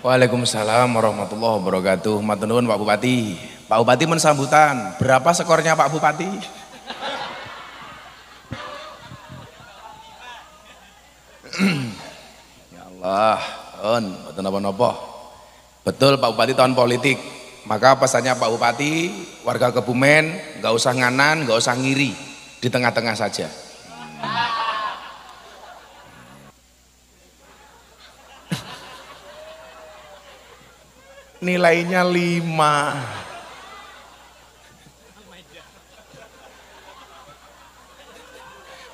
Waalaikumsalam warahmatullahi wabarakatuh. Matur nuwun Pak Bupati. Pak Bupati men sambutan. Berapa skornya Pak Bupati? Ya Allah, mboten napa-napa. Betul Pak Bupati tahun politik. Maka pesannya Pak Bupati, warga Kebumen nggak usah nganan, nggak usah ngiri, di tengah-tengah saja. Nilainya 5.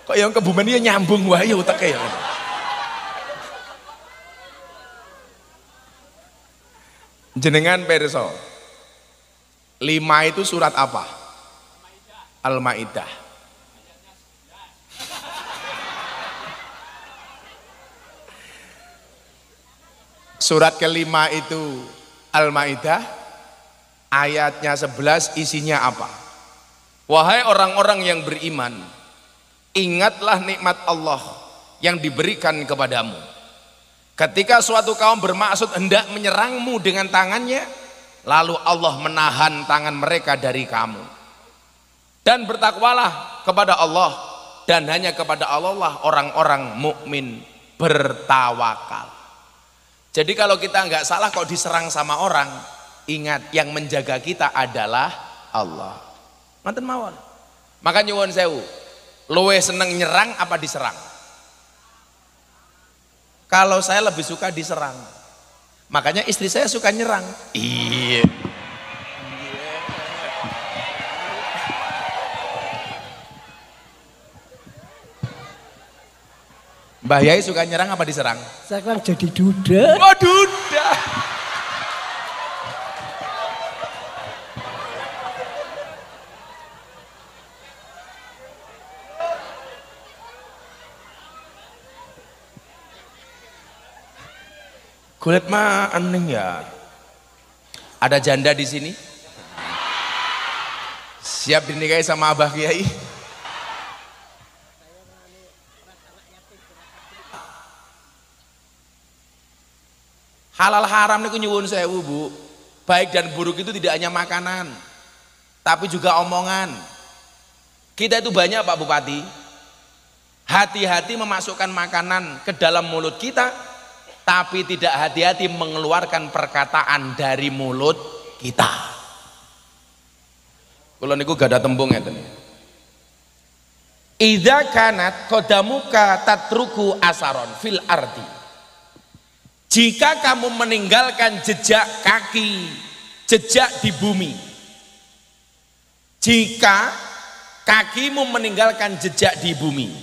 Kok yang Kebumen ini nyambung wae uteke ya. Jenengan perso. 5 itu surat apa? Al-Maidah. Surat kelima itu Al-Maidah, ayatnya 11 isinya apa? Wahai orang-orang yang beriman, ingatlah nikmat Allah yang diberikan kepadamu. Ketika suatu kaum bermaksud hendak menyerangmu dengan tangannya, lalu Allah menahan tangan mereka dari kamu. Dan bertakwalah kepada Allah, dan hanya kepada Allah lah orang-orang mukmin bertawakal. Jadi kalau kita nggak salah kok diserang sama orang, ingat yang menjaga kita adalah Allah. Manten mawon. Maka nyuwun sewu, luwe seneng nyerang apa diserang? Kalau saya lebih suka diserang. Makanya istri saya suka nyerang. Iya. Mbah Yai suka nyerang apa diserang? Sekarang jadi duda. Oh duda. Kulit mah aneh ya. Ada janda di sini? Siap dinikahi sama Abah Kiai? Halal haram niku nyuwun sewu Bu. Baik dan buruk itu tidak hanya makanan, tapi juga omongan. Kita itu banyak Pak Bupati, hati-hati memasukkan makanan ke dalam mulut kita, tapi tidak hati-hati mengeluarkan perkataan dari mulut kita. Kula niku gak ada tembung ngeten. Idza kanat qadamuka tatruku asaron fil ardi. Jika kamu meninggalkan jejak kaki, jejak di bumi. Jika kakimu meninggalkan jejak di bumi.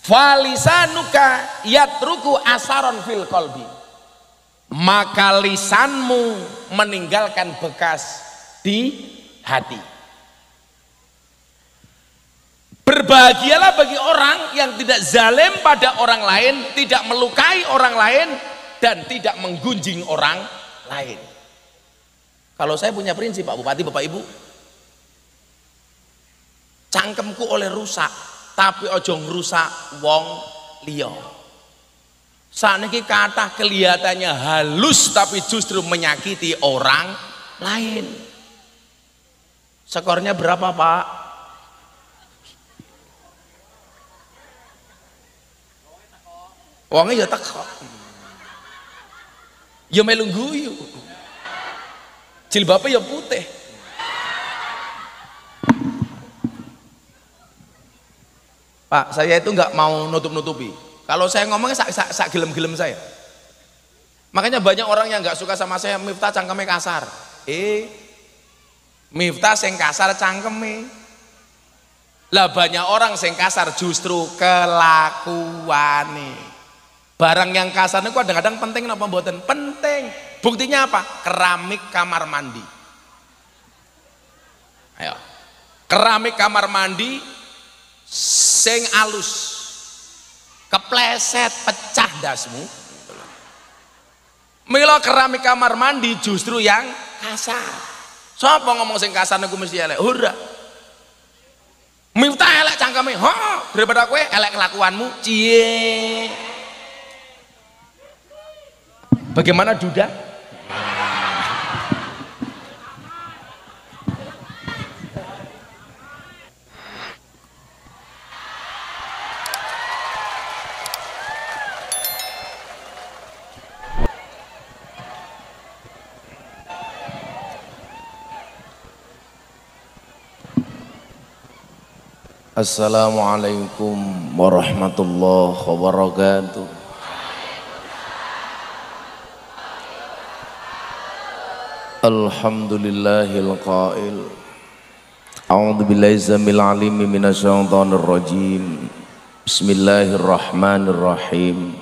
Falisanuka yatruku asaron fil qalbi. Maka lisanmu meninggalkan bekas di hati. Berbahagialah bagi orang yang tidak zalim pada orang lain, tidak melukai orang lain, dan tidak menggunjing orang lain. Kalau saya punya prinsip Pak Bupati, Bapak Ibu, cangkemku oleh rusak, tapi ojo ngrusak wong liya. Saniki kathah kelihatannya halus tapi justru menyakiti orang lain. Skornya berapa Pak? Wongnya ya teko. Ya melu guyu. Jilbabe ya putih. Pak, saya itu nggak mau nutup-nutupi. Kalau saya ngomongnya sak gelem-gelem saya. Makanya banyak orang yang nggak suka sama saya, Miftah cangkeme kasar. Miftah sing kasar cangkeme. Lah banyak orang sing kasar justru kelakuane. Barang yang kasar itu kadang-kadang penting napa mboten? Penting. Buktinya apa? Keramik kamar mandi. Ayo. Keramik kamar mandi sing alus. Kepleset pecah dasmu. Mila keramik kamar mandi justru yang kasar. Sapa ngomong sing kasar niku mesti elek? Ora. Miftah elek cangkeme. Daripada kowe elek kelakuanmu. Cie. Bagaimana duda? Assalamualaikum warahmatullahi wabarakatuh. Alhamdulillahil qail. A'udzu billahi zamil alim minasyaitonir rajim. Bismillahirrahmanirrahim.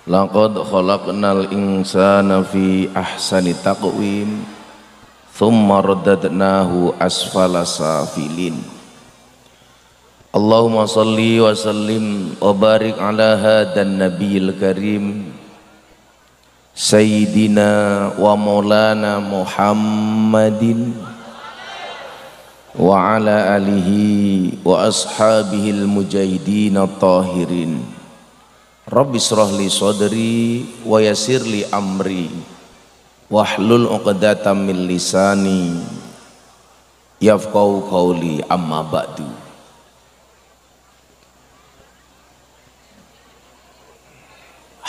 Laqad khalaqnal insana fi ahsani taqwim. Thumma radadnahu asfala safilin. Allahumma salli wa sallim wa barik ala hadan nabiyil karim Sayyidina wa maulana Muhammadin wa ala alihi wa ashabihil mujahidin at-tahirin. Rabbi shrah li sadri wa yassir li amri wahlul 'uqdatam min lisani yafqahu qawli, amma ba'du.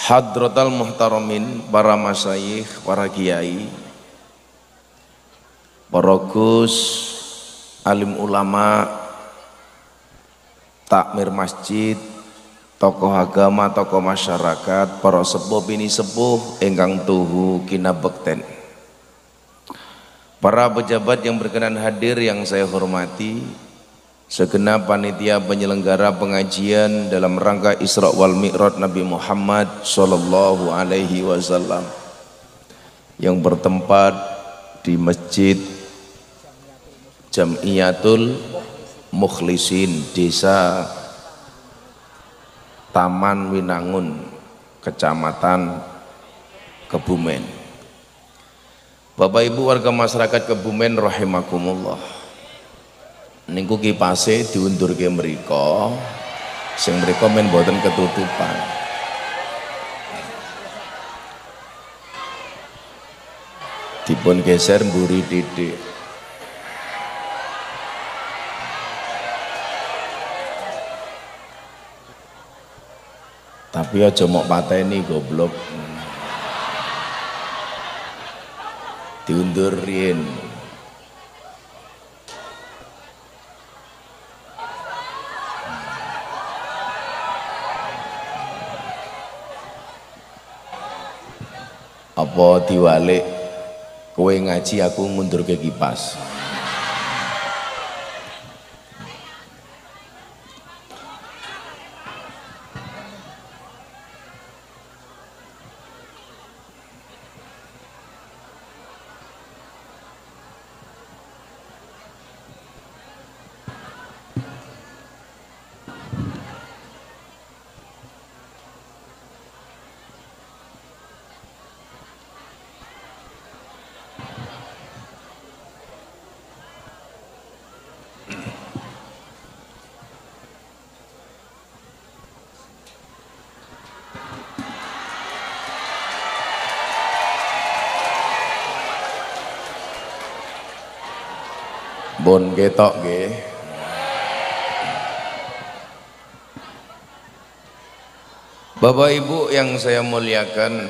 Hadratal muhtaramin, para masyayikh, para kiai, para gus, alim ulama, takmir masjid, tokoh agama, tokoh masyarakat, para sepuh bini sepuh ingkang tuhu kinabekten, para pejabat yang berkenan hadir yang saya hormati, segenap panitia penyelenggara pengajian dalam rangka Isra wal Mi'raj Nabi Muhammad sallallahu alaihi wasallam yang bertempat di Masjid Jamiatul Mukhlisin, Desa Taman Winangun, Kecamatan Kebumen. Bapak Ibu warga masyarakat Kebumen rahimakumullah. Niku kipase diundurke mriko, sing mriko men boten ketutupan. Dipun geser mburi titik. Tapi aja mok pateni goblok. Diundur riyen. Apa diwalik kowe ngaji aku mundur ke kipas. Bon ketok nggih. Bapak Ibu yang saya muliakan,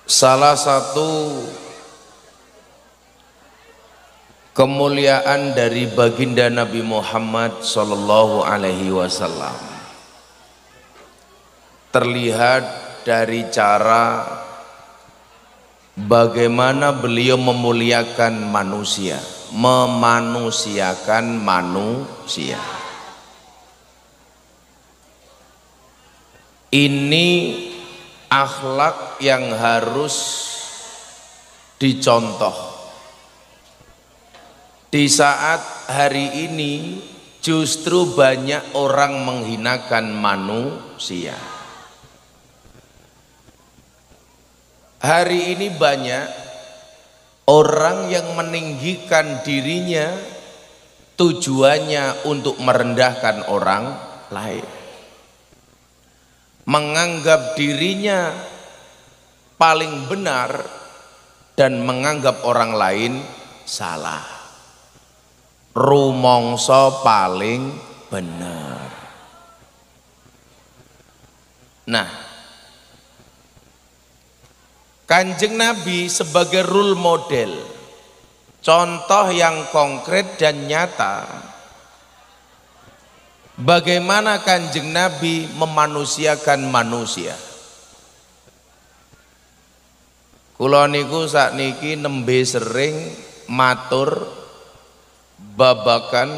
salah satu kemuliaan dari baginda Nabi Muhammad sallallahu alaihi wasallam terlihat dari cara bagaimana beliau memuliakan manusia, memanusiakan manusia. Ini akhlak yang harus dicontoh. Di saat hari ini justru banyak orang menghinakan manusia. Hari ini banyak orang yang meninggikan dirinya tujuannya untuk merendahkan orang lain. menganggap dirinya paling benar dan menganggap orang lain salah. Rumangsa paling benar. Nah, Kanjeng Nabi sebagai role model, contoh yang konkret dan nyata bagaimana Kanjeng Nabi memanusiakan manusia. Kula niku sakniki nembe sering matur babakan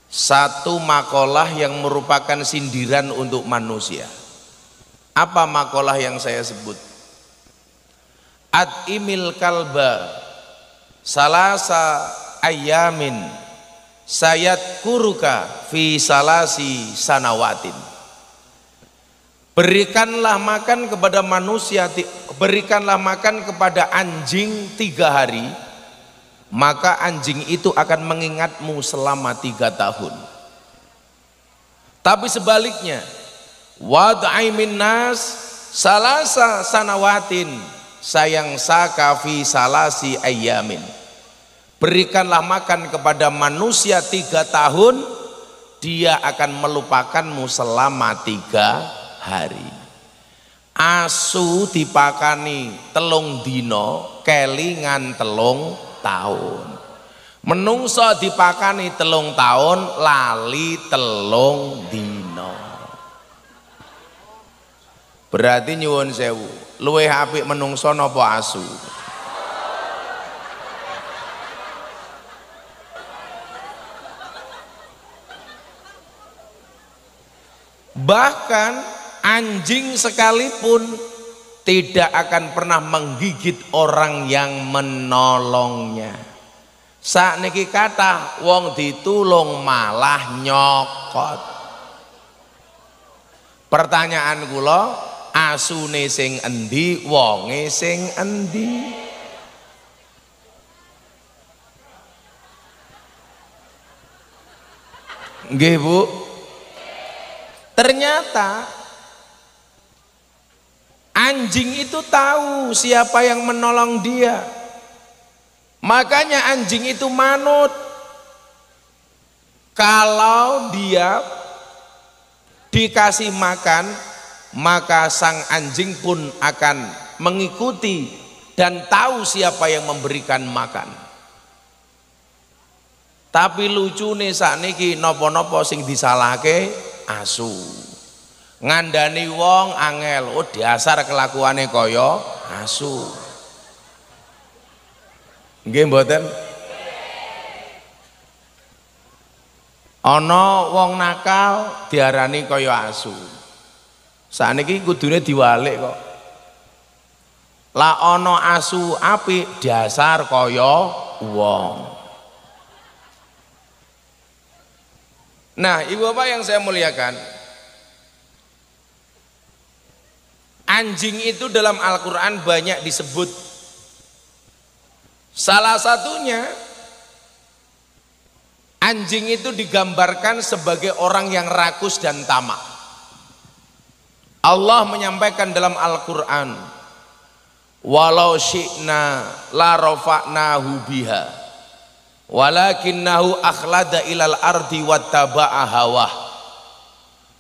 satu makalah yang merupakan sindiran untuk manusia. Apa makalah yang saya sebut? At'imil kalba salasa ayamin sayat kuruka fi salasi sanawatin. Berikanlah makan kepada manusia, berikanlah makan kepada anjing 3 hari, maka anjing itu akan mengingatmu selama 3 tahun. Tapi sebaliknya, wad'i minnas salasa sanawatin sayang saka fi salasi ayamin. Berikanlah makan kepada manusia 3 tahun, dia akan melupakanmu selama 3 hari. Asu dipakani 3 dino, kelingan 3 tahun. Menungso dipakani 3 tahun, lali 3 dino. Berarti nyuwun sewu, luwih apik menungso napa asu? Bahkan anjing sekalipun tidak akan pernah menggigit orang yang menolongnya. Sakniki kathah wong ditulung malah nyokot. Pertanyaan kula, asune sing endi, wonge sing endi? Nggih Bu. Ternyata anjing itu tahu siapa yang menolong dia. Makanya anjing itu manut. Kalau dia dikasih makan, maka sang anjing pun akan mengikuti dan tahu siapa yang memberikan makan. Tapi lucune sakniki napa-napa sing disalahke asu. Ngandani wong angel, oh dasar kelakuane kaya asu. Nggih mboten? Ana wong nakal diarani kaya asu. Sakniki kudune diwalik kok. Lah ana asu apik dasar kaya wong. Nah, Ibu Bapak yang saya muliakan, anjing itu dalam Al-Quran banyak disebut. Salah satunya, anjing itu digambarkan sebagai orang yang rakus dan tamak. Allah menyampaikan dalam Al-Quran, walau syi'na la rafa'nahu biha walakinnahu akhlada ilal ardi wattaba'a hawah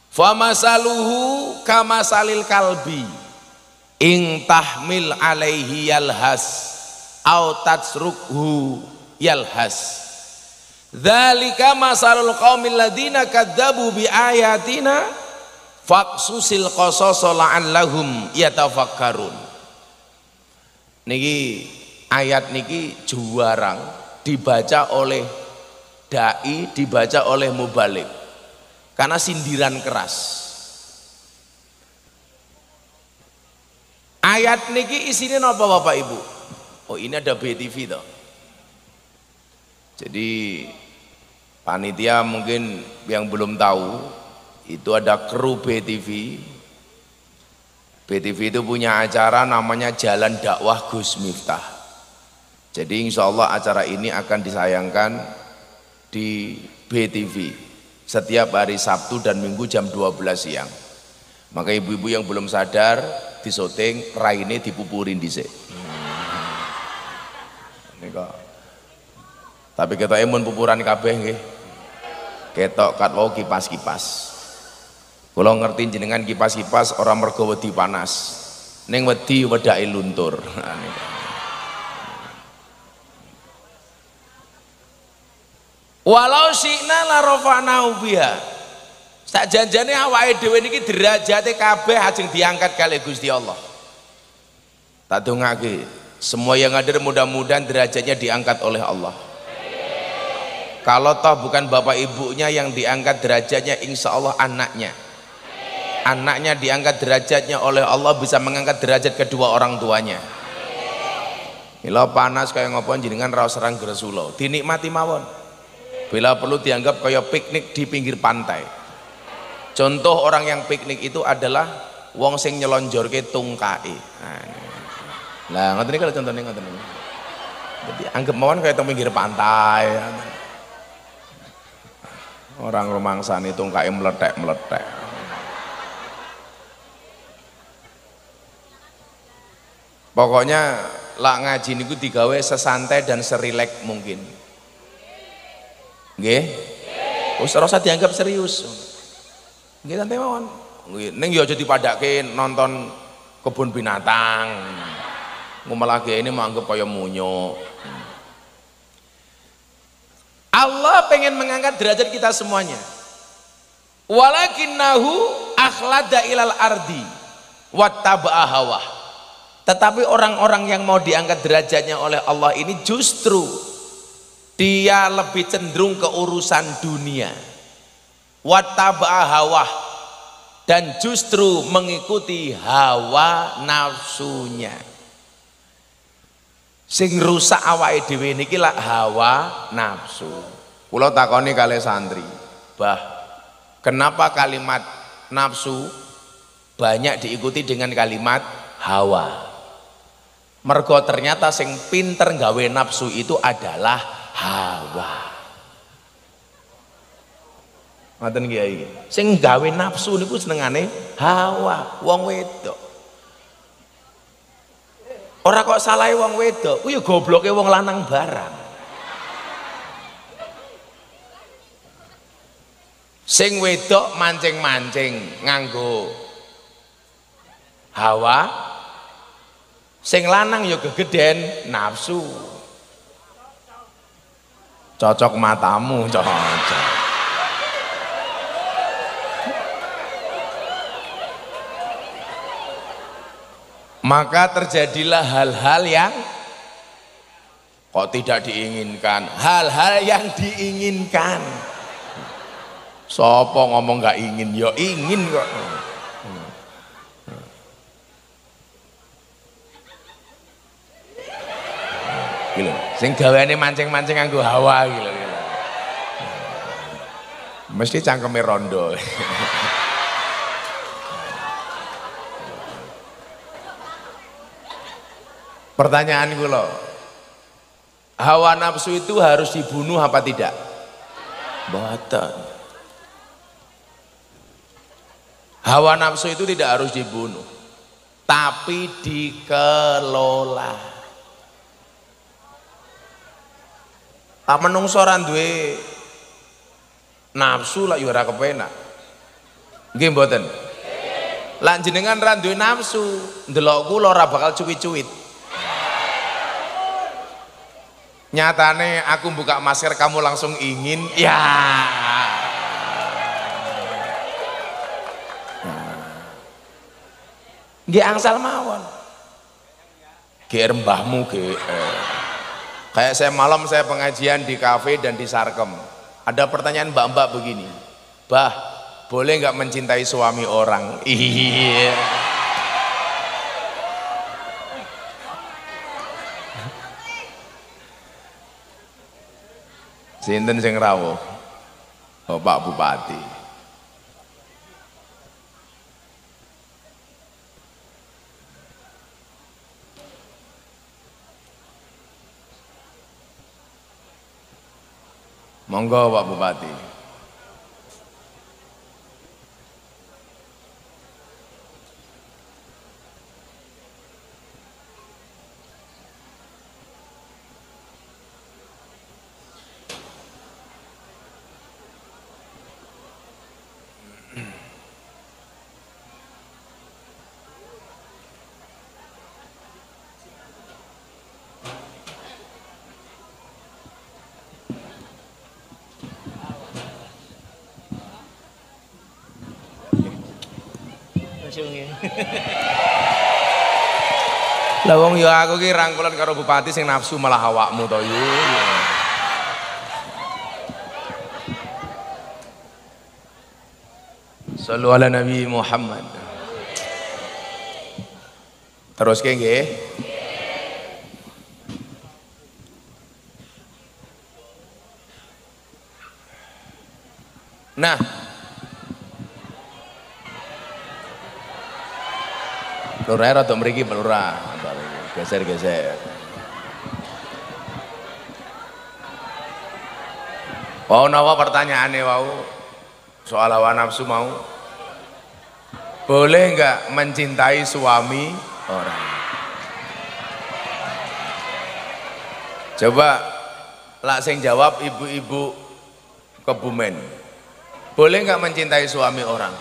famasaluhu kamasalil kalbi ing tahmil alaihi yalhas au tatsrukhu yalhas dzalika masalul qaumil ladzina kadzabu bi ayatina faqsusil qasasa la'allahum yatafakkarun. Niki ayat niki juwarang dibaca oleh dai, dibaca oleh mubalik karena sindiran keras. Ayat niki isinya apa Bapak Ibu? Oh, ini ada BTV toh. Jadi panitia mungkin yang belum tahu, itu ada kru BTV. BTV itu punya acara namanya Jalan Dakwah Gus Miftah. Jadi insya Allah acara ini akan disayangkan di BTV. setiap hari Sabtu dan Minggu jam 12 siang. Maka ibu-ibu yang belum sadar disoting raine dipupurin dhisik. Nika. Tapi ketoke mun pupuran kabeh nggih. Ketok kat wau kipas-kipas. Kula ngerti jenengan kipas-kipas ora mergo wedi panas. Ning wedi wedake luntur. Walau syi'na la rafa'nahu biha. Sak janjane awake dhewe niki derajate kabeh ajeng diangkat kali Gusti Allah. Tak dongake, semua yang hadir mudah-mudahan derajatnya diangkat oleh Allah. Kalau toh bukan bapak ibunya yang diangkat derajatnya, insya Allah anaknya. Anaknya diangkat derajatnya oleh Allah, bisa mengangkat derajat kedua orang tuanya. Bila panas kayak ngopon jenengan ra serang gresula, dinikmati mawon. Bila perlu dianggap kayak piknik di pinggir pantai. Contoh orang yang piknik itu adalah wong sing nyelonjorke tungkae. Nah, ngoten niku contohnya ngoten niku. Jadi anggap mawon kayak teng pinggir pantai. Orang rumangsane tungkae meletek-meletek. Pokoknya lak ngaji niku digawe sesantai dan serilek mungkin. Nggih? Wis ora usah dianggap serius. Nggih santai mawon. Nggih, ning ya aja dipadake nonton kebun binatang. Ngumelake ini mau anggap kaya munyo. Allah pengen mengangkat derajat kita semuanya. Walakinnahu akhlada ilal ardi wattaba'a hawah. Tetapi orang-orang yang mau diangkat derajatnya oleh Allah ini justru dia lebih cenderung ke urusan dunia. Wattaba'a hawah, dan justru mengikuti hawa nafsunya. Sing rusak awake dhewe niki lak hawa nafsu. Kula takoni kalih santri, "Bah, kenapa kalimat nafsu banyak diikuti dengan kalimat hawa?" Mergo ternyata sing pinter gawe nafsu itu adalah hawa. Ngoten Kiai. Sing gawe nafsu niku senengane hawa, wong wedok. Ora kok salahe wong wedok, ku ya gobloke wong lanang barang. Sing wedok mancing-mancing nganggo hawa, sing lanang ya gegeden nafsu. Cocok matamu, cocok. Maka terjadilah hal-hal yang kok tidak diinginkan, hal-hal yang diinginkan. Sopo ngomong gak ingin, ya ingin kok. Gila, sing gaweane mancing-mancing nganggo hawa gila. Mesti cangkeme rondo. Pertanyaan kula, hawa nafsu itu harus dibunuh apa tidak? Mboten. Hawa nafsu itu tidak harus dibunuh, tapi dikelola. Tak menungso ora duwe nafsu lah ya ora kepenak. Nggih mboten? Lan jenengan ra duwe nafsu, ndelok kula ora bakal cuwit-cuwit. Nyatane aku buka masker kamu langsung ingin, ya. Nggih angsal mawon. GR mbahmu GR. Kayak saya malam saya pengajian di kafe dan di Sarkem. Ada pertanyaan mbak-mbak begini, "Bah, boleh nggak mencintai suami orang?" Iya. Sinten sing rawuh? Oh, Pak Bupati. Monggo Pak Bupati. bojonge. Lah wong ya aku ki rangkulan karo bupati sing nafsu malah awakmu to yo. Shallu ala Nabi Muhammad. Terus nggih. Nah, lurah rada mriki lurah, geser-geser. Wau napa pertanyaane wau? Soal hawa nafsu mau. Boleh enggak mencintai suami orang? Coba lak sing jawab ibu-ibu Kebumen. Boleh enggak mencintai suami orang?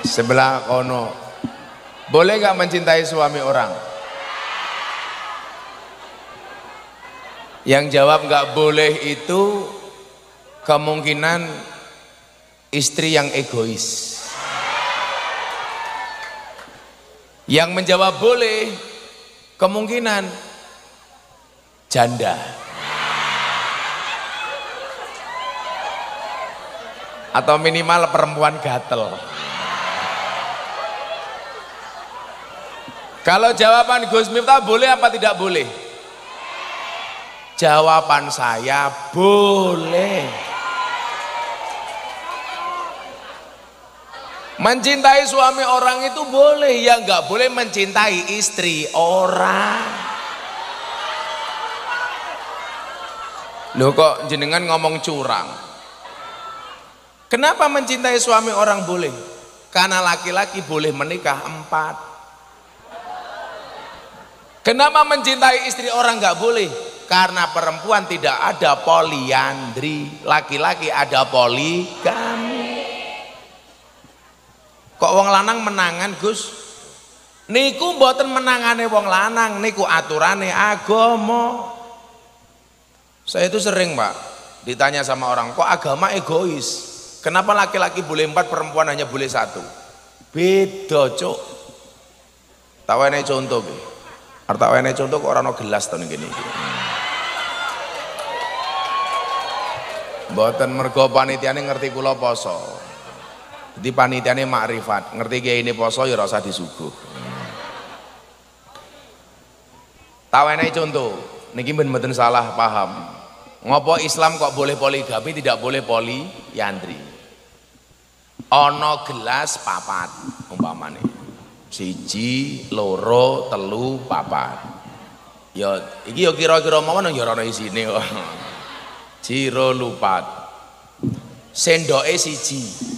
Sebelah kono. Boleh nggak mencintai suami orang? Yang jawab nggak boleh itu kemungkinan istri yang egois. Yang menjawab boleh kemungkinan janda. Atau minimal perempuan gatel. Kalau jawaban Gus Miftah boleh apa tidak boleh? Jawaban saya boleh. Mencintai suami orang itu boleh, ya nggak boleh mencintai istri orang. Loh kok jenengan ngomong curang? Kenapa mencintai suami orang boleh? Karena laki-laki boleh menikah 4. Kenapa mencintai istri orang nggak boleh? Karena perempuan tidak ada poliandri, laki-laki ada poligami. Kok wong lanang menangan Gus? Niku mboten menangane wong lanang, niku aturane agama. Saya itu sering Pak ditanya sama orang, kok agama egois? Kenapa laki-laki boleh 4, perempuan hanya boleh 1? Beda cuk. Tawane contoh be. Artawane contoh kok ora ono gelas to ngene iki. Mboten mergo panitiane ngerti kula poso. Jadi panitiane makrifat, ngerti kiai ini poso ya ora usah disuguh. Tawane contoh, niki mboten salah paham. Ngopo Islam kok boleh poligami tidak boleh poliandri? Ono gelas 4 umpamane. 1, 2, 3, 4. Ya iki ya kira-kira mawon ya ora isine kok. Jiro lupat. Sendoke 1.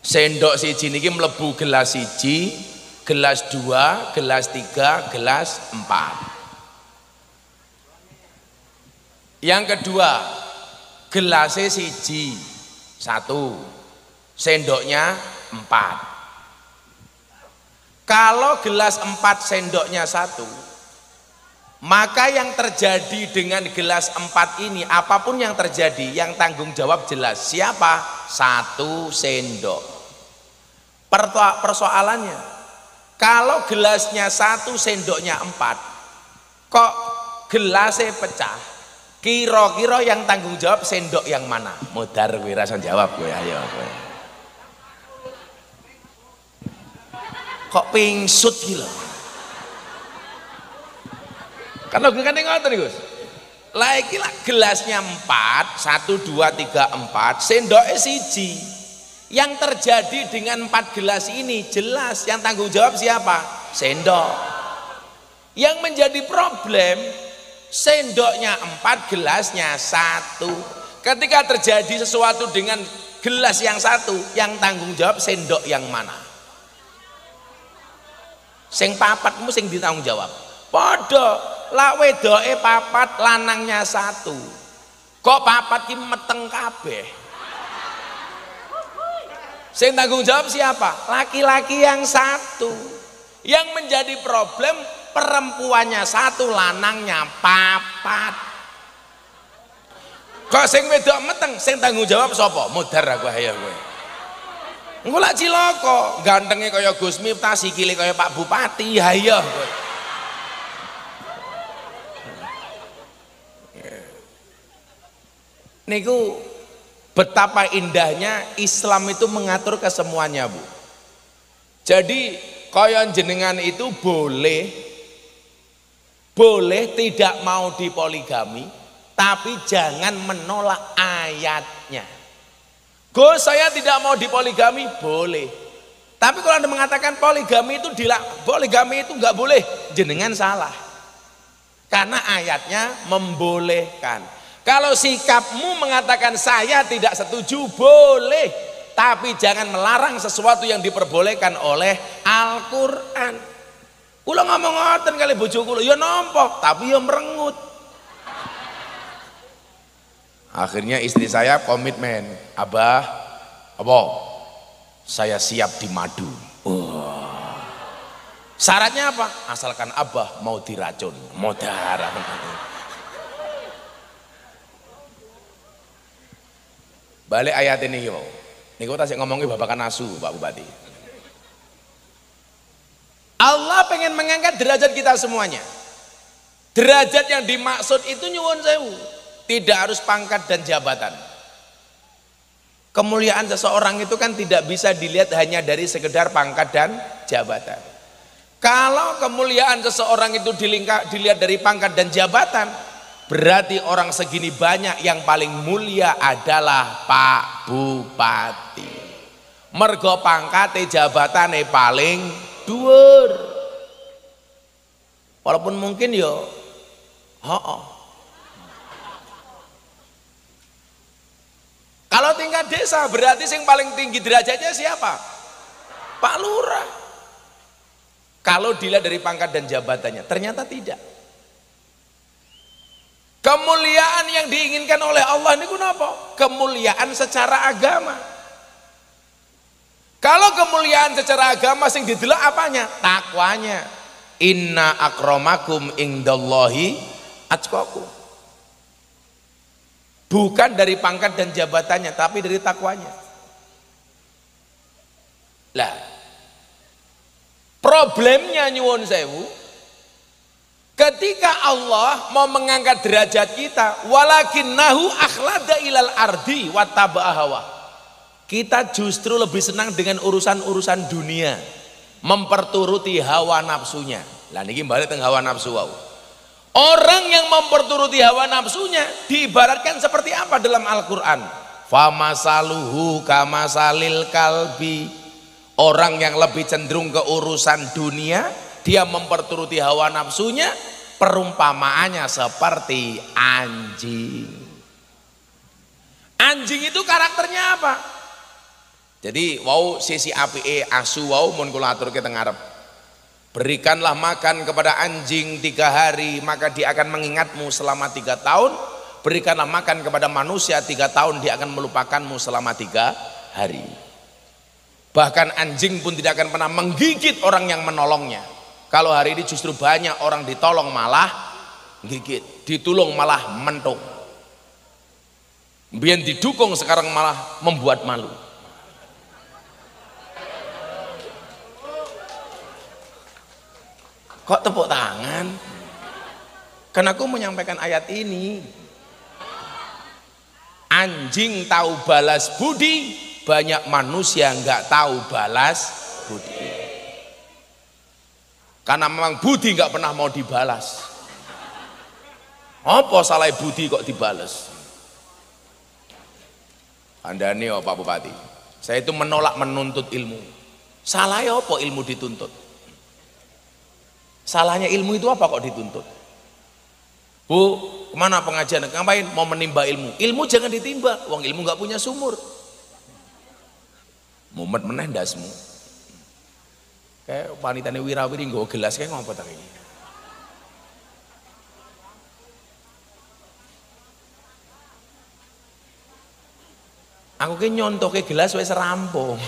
Sendok 1 niki mlebu gelas 1, gelas 2, gelas 3, gelas 4. Yang kedua, gelasnya 1, sendoknya 4. Kalau gelas 4 sendoknya 1, maka yang terjadi dengan gelas 4 ini, apapun yang terjadi, yang tanggung jawab jelas. Siapa? 1 sendok. Persoalannya, kalau gelasnya 1 sendoknya 4, kok gelasnya pecah? Kira-kira yang tanggung jawab sendok yang mana? Modar gue rasa jawab gue, ayo gue. Kok pingsut gila? Karena gue kan ngoten nih Gus. Lah iki lah gelasnya 4, 1, 2, 3, 4, sendoknya 1. Yang terjadi dengan 4 gelas ini jelas yang tanggung jawab siapa? Sendok. Yang menjadi problem sendoknya 4, gelasnya 1. Ketika terjadi sesuatu dengan gelas yang 1, yang tanggung jawab sendok yang mana? Sing 4mu sing ditanggung jawab. Padha lak wedoke 4, lanangnya 1. Kok 4 ki meteng kabeh? Sing tanggung jawab siapa? Laki-laki yang 1. Yang menjadi problem perempuannya 1, lanangnya 4. Kok sing wedok meteng, sing tanggung jawab sapa? Modar aku ayo kowe. Engko lak cilaka, gantenge kaya Gus Miftah, sikile kaya Pak Bupati, ayo kowe. Niku betapa indahnya Islam itu mengatur kesemuanya, Bu. Jadi kaya jenengan itu boleh tidak mau dipoligami, tapi jangan menolak ayatnya. Gus, saya tidak mau dipoligami, boleh. Tapi kalau Anda mengatakan poligami itu nggak boleh, jenengan salah. Karena ayatnya membolehkan. Kalau sikapmu mengatakan saya tidak setuju, boleh, tapi jangan melarang sesuatu yang diperbolehkan oleh Al-Qur'an. Kula ngomong ngoten kali bojo kula, ya nampa, tapi ya merengut. Akhirnya istri saya komitmen, Abah, apa? Saya siap di madu. Syaratnya apa? Asalkan Abah mau diracun, mau darah. Balik ayat ini yo. Niku tasik ngomongi babakan asu, Pak Bupati. Allah pengen mengangkat derajat kita semuanya. Derajat yang dimaksud itu nyuwun sewu, tidak harus pangkat dan jabatan. Kemuliaan seseorang itu kan tidak bisa dilihat hanya dari sekedar pangkat dan jabatan. Kalau kemuliaan seseorang itu dilihat dari pangkat dan jabatan, berarti orang segini banyak yang paling mulia adalah Pak Bupati. Mergo pangkate jabatane paling dhuwur. Walaupun mungkin yo kalau tingkat desa berarti yang paling tinggi derajatnya siapa? Pak Lurah. Kalau dilihat dari pangkat dan jabatannya, ternyata tidak. Kemuliaan yang diinginkan oleh Allah ini kenapa? Kemuliaan secara agama. Kalau kemuliaan secara agama sing didelok apanya? Takwanya. Inna akramakum indallahi atqakum. Bukan dari pangkat dan jabatannya, tapi dari takwanya. Lah, problemnya nyuwun sewu, ketika Allah mau mengangkat derajat kita, walakinnahu akhlada ilal ardi wattaba'a hawa. Kita justru lebih senang dengan urusan-urusan dunia, memperturuti hawa nafsunya. Lah niki balik teng hawa nafsu wau. Orang yang memperturuti hawa nafsunya diibaratkan seperti apa dalam Al-Qur'an? Famasaluhu kamasalil kalbi. Orang yang lebih cenderung ke urusan dunia, dia memperturuti hawa nafsunya, perumpamaannya seperti anjing. Anjing itu karakternya apa? Jadi wau sisi apike asu wau mun kula aturke teng ngarep. Berikanlah makan kepada anjing 3 hari, maka dia akan mengingatmu selama 3 tahun. Berikanlah makan kepada manusia 3 tahun, dia akan melupakanmu selama 3 hari. Bahkan anjing pun tidak akan pernah menggigit orang yang menolongnya. Kalau hari ini justru banyak orang ditolong malah gigit, ditulung malah mentung. Biar didukung sekarang malah membuat malu. Kok tepuk tangan? Karena aku menyampaikan ayat ini. Anjing tahu balas budi, banyak manusia nggak tahu balas budi. Karena memang budi nggak pernah mau dibalas. Apa salah budi kok dibalas? Anda nih oh Pak Bupati, saya itu menolak menuntut ilmu. Salahnya apa ilmu dituntut? Salahnya ilmu itu apa kok dituntut? Bu, kemana pengajian? Ngapain? Mau menimba ilmu. Ilmu jangan ditimba, wong ilmu nggak punya sumur. Mumet meneh ndasmu. Kayak wanitane wirawiri nggo gelas kayak ngopo ta iki. Aku ki nyontoke gelas wis rampung.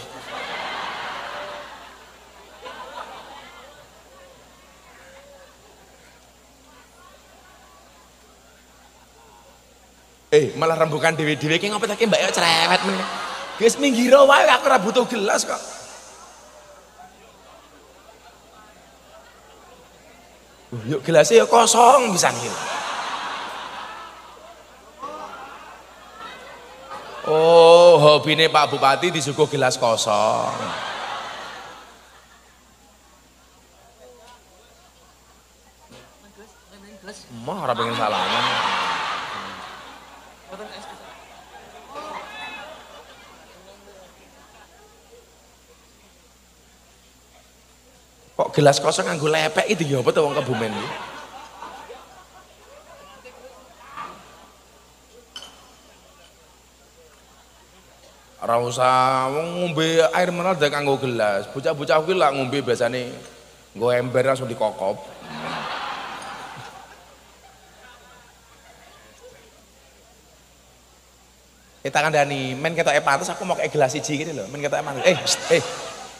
Malah rembukan dewe-dewe ki ngopo tak mbak ya cerewet men. Guys minggir wae aku ora butuh gelas kok. Yuk gelasnya ya kosong bisa nih. Oh, hobine Pak Bupati disuguh gelas kosong. Mah ora pengen salaman. Kok gelas kosong nganggo lepek itu ya apa to wong Kebumen iki? Ora usah wong ngombe air mineral dak nganggo gelas. Bocah-bocah kuwi lak ngombe biasane nggo ember langsung dikokop. Kita kandhani men ketoke pantes aku mau kayak gelas siji gini loh. Men ketoke pantes.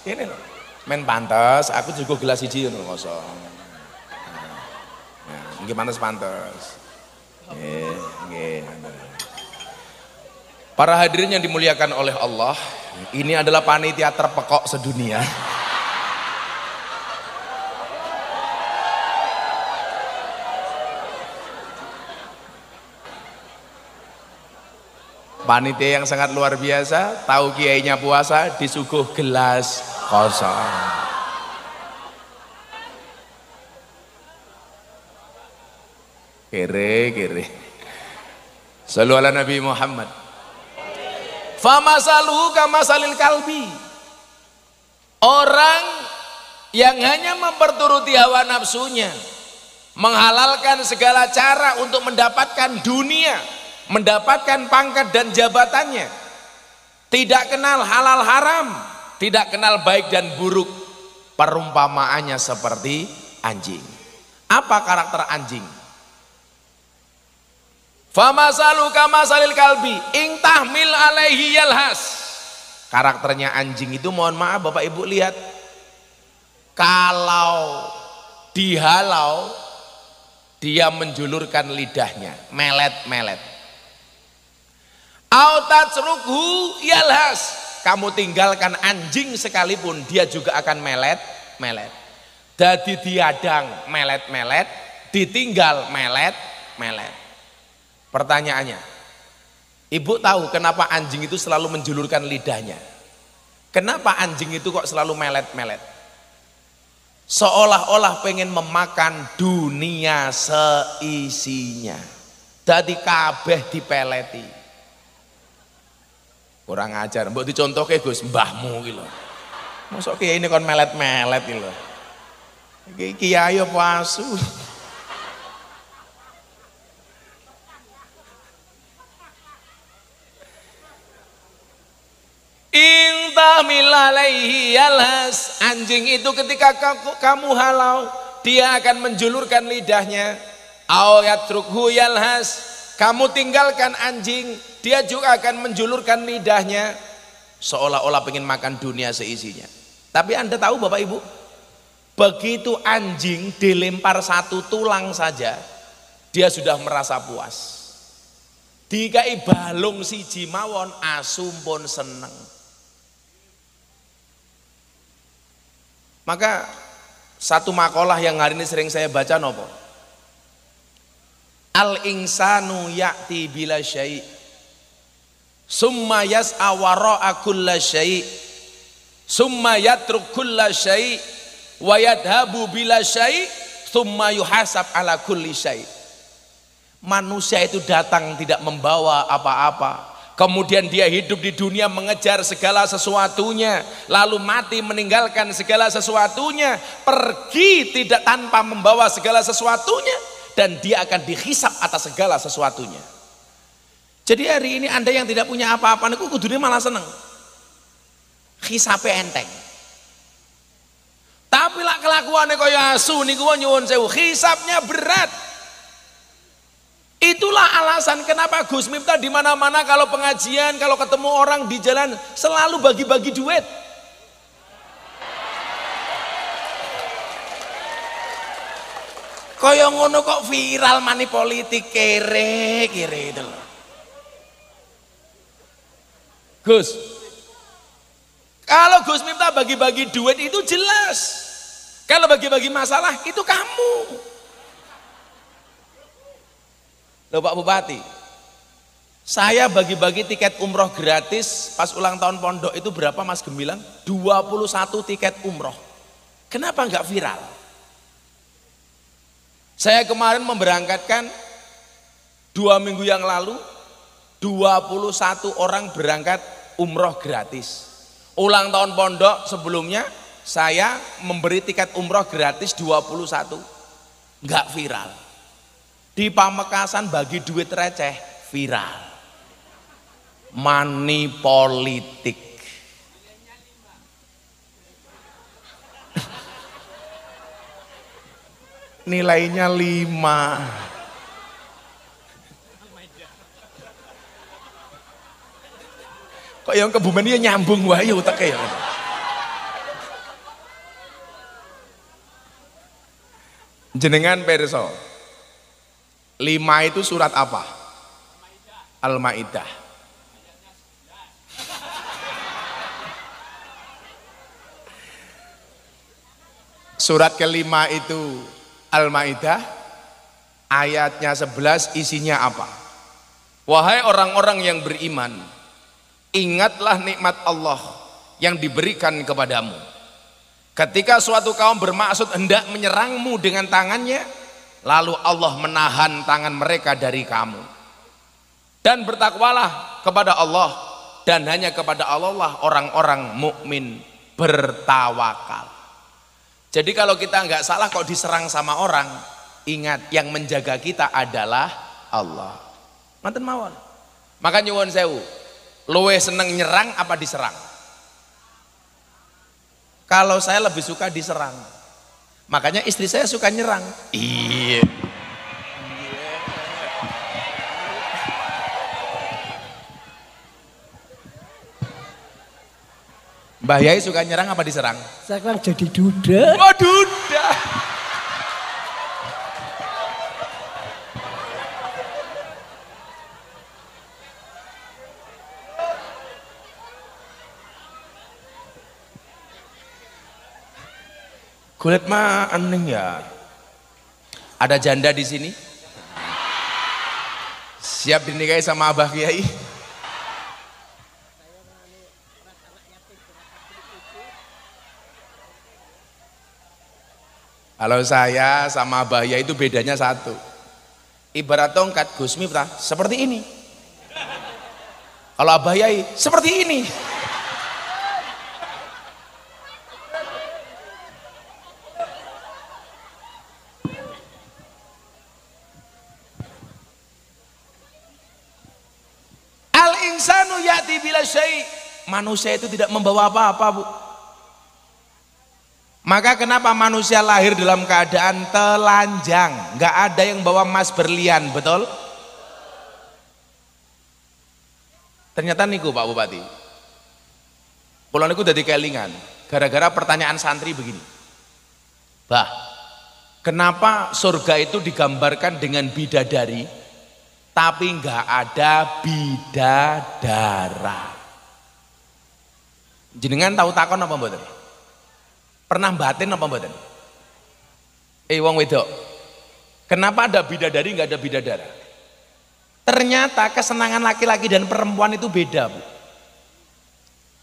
Ini loh. Men pantes aku juga gelas siji ngono kosong. Nah, nggih pantes. Nggih. Para hadirin yang dimuliakan oleh Allah, ini adalah panitia terpekok sedunia. Panitia yang sangat luar biasa, tahu kiainya puasa disuguh gelas kosong. Kere. Sallu ala Nabi Muhammad. Famasaluhu kamasalil kalbi. Orang yang hanya memperturuti hawa nafsunya, menghalalkan segala cara untuk mendapatkan dunia, mendapatkan pangkat dan jabatannya, tidak kenal halal haram, tidak kenal baik dan buruk, perumpamaannya seperti anjing. Apa karakter anjing? Famasalu kamasalil kalbi ing tahmil alaihi yalhas. Karakternya anjing itu, mohon maaf Bapak Ibu lihat, kalau dihalau dia menjulurkan lidahnya, melet-melet. Autatsrukhu yalhas, kamu tinggalkan anjing sekalipun dia juga akan melet-melet. Dadi diadang melet-melet, ditinggal melet-melet. Pertanyaannya, Ibu tahu kenapa anjing itu selalu menjulurkan lidahnya? Kenapa anjing itu kok selalu melet-melet? Seolah-olah pengen memakan dunia seisinya. Dadi kabeh dipeleti. Kurang ajar, mbok dicontohke Gus, mbahmu iki lho. Mosok kiai ini kon melet-melet iki lho. Iki kiai apa asu? Ing tahmil alaihi yalhas, anjing itu ketika kamu halau dia akan menjulurkan lidahnya. Au yatrukhu yalhas, kamu tinggalkan anjing dia juga akan menjulurkan lidahnya, seolah-olah pengen makan dunia seisinya. Tapi Anda tahu Bapak Ibu, begitu anjing dilempar satu tulang saja dia sudah merasa puas. Dikai balung siji mawon asu pun seneng. Maka satu makalah yang hari ini sering saya baca nopo, al insanu ya'ti bila syai' summa yas'a wara'a kulla syai' summa yatruk kulla syai' wa yadhabu bila syai' summa yuhasab ala kulli syai'. Manusia itu datang tidak membawa apa-apa, kemudian dia hidup di dunia mengejar segala sesuatunya, lalu mati meninggalkan segala sesuatunya, pergi tidak tanpa membawa segala sesuatunya, dan dia akan dihisap atas segala sesuatunya. Jadi hari ini Anda yang tidak punya apa-apa niku kudune malah seneng, hisape enteng. Tapi lah kelakuannya kaya asu niku nyuwun sewu, hisapnya berat. Itulah alasan kenapa Gus Miftah di mana-mana kalau pengajian, kalau ketemu orang di jalan selalu bagi-bagi duit. Kaya ngono kok viral money politik kere itu loh. Gus, kalau Gus Miftah bagi-bagi duit itu jelas. Kalau bagi-bagi masalah itu kamu. Loh Pak Bupati, saya bagi-bagi tiket umroh gratis pas ulang tahun pondok itu berapa Mas Gemilang? 21 tiket umroh. Kenapa nggak viral? Saya kemarin memberangkatkan 2 minggu yang lalu 21 orang berangkat umroh gratis. Ulang tahun pondok sebelumnya saya memberi tiket umroh gratis 21. Nggak viral. Di Pamekasan bagi duit receh viral. Money politik. Nilainya 5. Kok yang Kebumen ya nyambung wae uteke ya. Jenengan perso. 5 itu surat apa? Al-Maidah. Surat kelima itu Al-Maidah, ayatnya 11 isinya apa? Wahai orang-orang yang beriman, ingatlah nikmat Allah yang diberikan kepadamu. Ketika suatu kaum bermaksud hendak menyerangmu dengan tangannya, lalu Allah menahan tangan mereka dari kamu. Dan bertakwalah kepada Allah, dan hanya kepada Allah lah orang-orang mukmin bertawakal. Jadi kalau kita nggak salah kok diserang sama orang, ingat yang menjaga kita adalah Allah. Ngoten mawon. Maka nyuwun sewu, luwe seneng nyerang apa diserang? Kalau saya lebih suka diserang. Makanya istri saya suka nyerang. Iya. Mbah Yai suka nyerang apa diserang? Sekarang jadi duda. Oh duda. Kulit mah aneh ya. Ada janda di sini? Siap dinikahi sama Abah Kiai? Kalau saya sama Abah Kiai itu bedanya satu. Ibarat tongkat Gus Miftah seperti ini. Kalau Abah Kiai seperti ini. Al-insanu ya'ti bila syai'. Manusia itu tidak membawa apa-apa, Bu. Maka kenapa manusia lahir dalam keadaan telanjang? Nggak ada yang bawa emas berlian, betul? Ternyata niku Pak Bupati. Pulau niku dadi kelingan. Gara-gara pertanyaan santri begini. Bah, kenapa surga itu digambarkan dengan bidadari, tapi nggak ada bidadara? Jenengan tahu takon apa mboten? Pernah batin apa mboten? Wong wedok, kenapa ada bidadari nggak ada bidadara? Ternyata kesenangan laki-laki dan perempuan itu beda, Bu.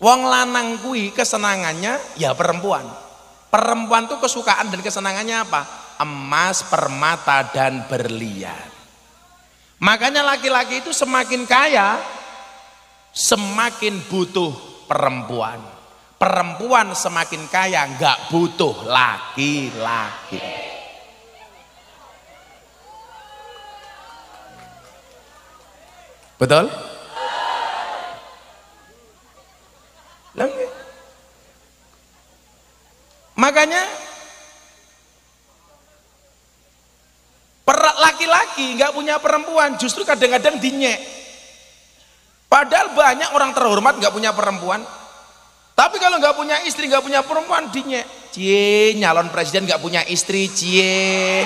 Wong lanang kui kesenangannya ya perempuan. Perempuan tuh kesukaan dan kesenangannya apa? Emas, permata dan berlian. Makanya laki-laki itu semakin kaya, semakin butuh perempuan. Perempuan semakin kaya nggak butuh laki-laki. Betul? Makanya laki-laki nggak punya perempuan justru kadang-kadang dinyek. Padahal banyak orang terhormat nggak punya perempuan. Tapi kalau nggak punya istri, nggak punya perempuan, dinyek. Cie, nyalon presiden nggak punya istri, cie.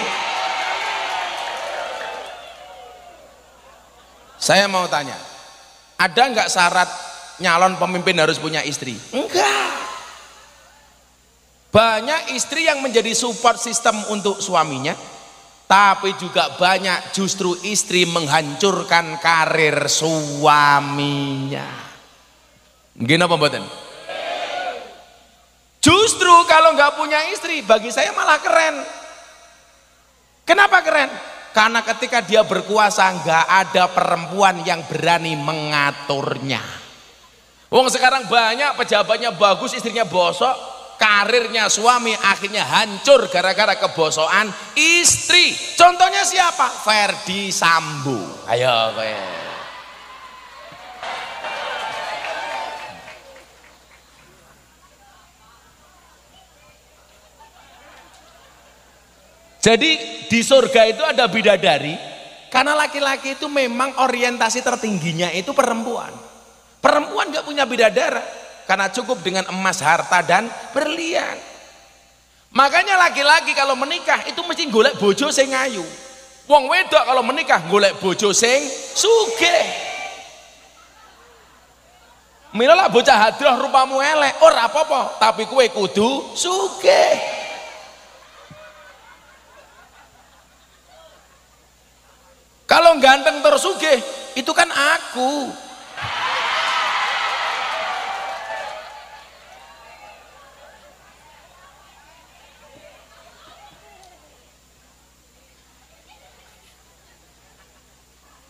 Saya mau tanya, ada nggak syarat nyalon pemimpin harus punya istri? Enggak. Banyak istri yang menjadi support system untuk suaminya, tapi juga banyak justru istri menghancurkan karir suaminya. Gini apa mboten? Justru kalau nggak punya istri, bagi saya malah keren. Kenapa keren? Karena ketika dia berkuasa nggak ada perempuan yang berani mengaturnya. Wong sekarang banyak pejabatnya bagus, istrinya bosok, karirnya suami akhirnya hancur gara-gara kebosokan istri. Contohnya siapa? Ferdi Sambo. Ayo kowe. Jadi di surga itu ada bidadari, karena laki-laki itu memang orientasi tertingginya itu perempuan. Perempuan gak punya bidadara karena cukup dengan emas, harta dan berlian. Makanya laki-laki kalau menikah itu mesti golek bojo sing ayu. Wong wedok kalau menikah golek bojo sing sugih. Mila lah bocah hadrah rupamu elek, ora apa-apa, tapi kowe kudu sugih. Kalau ganteng terus sugih, itu kan aku.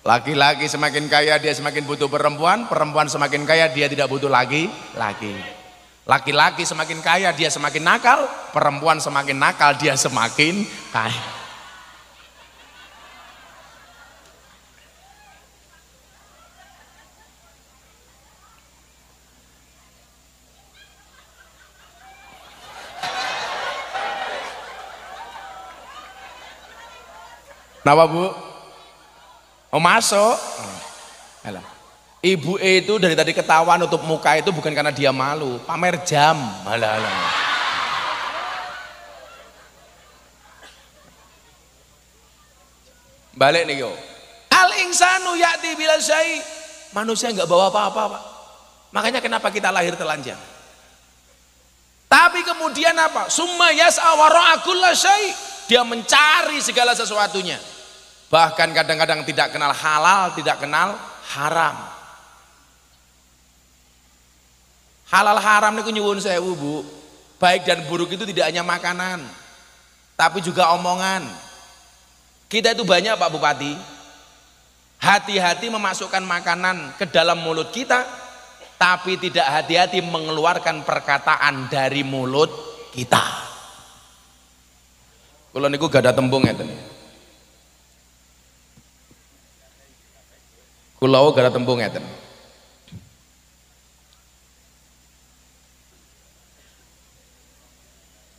Laki-laki semakin kaya dia semakin butuh perempuan, perempuan semakin kaya dia tidak butuh lagi laki. Laki-laki semakin kaya dia semakin nakal, perempuan semakin nakal dia semakin kaya. Kenapa Bu? Oh masuk. Alah. Ibu itu dari tadi ketawa nutup muka itu bukan karena dia malu, pamer jam. Alah. Balik nih yo. Al insanu ya'ti bila syai. Manusia nggak bawa apa-apa, Pak. Makanya kenapa kita lahir telanjang? Tapi kemudian apa? Summa yas'a wara'a kulla syai. Dia mencari segala sesuatunya. Bahkan kadang-kadang tidak kenal halal, tidak kenal haram. Halal haram niku nyuwun sewu Bu. Baik dan buruk itu tidak hanya makanan, tapi juga omongan. Kita itu banyak Pak Bupati, hati-hati memasukkan makanan ke dalam mulut kita, tapi tidak hati-hati mengeluarkan perkataan dari mulut kita. Kalau niku gak ada tembung ngeten. Kulau gak ada tembung ngeten.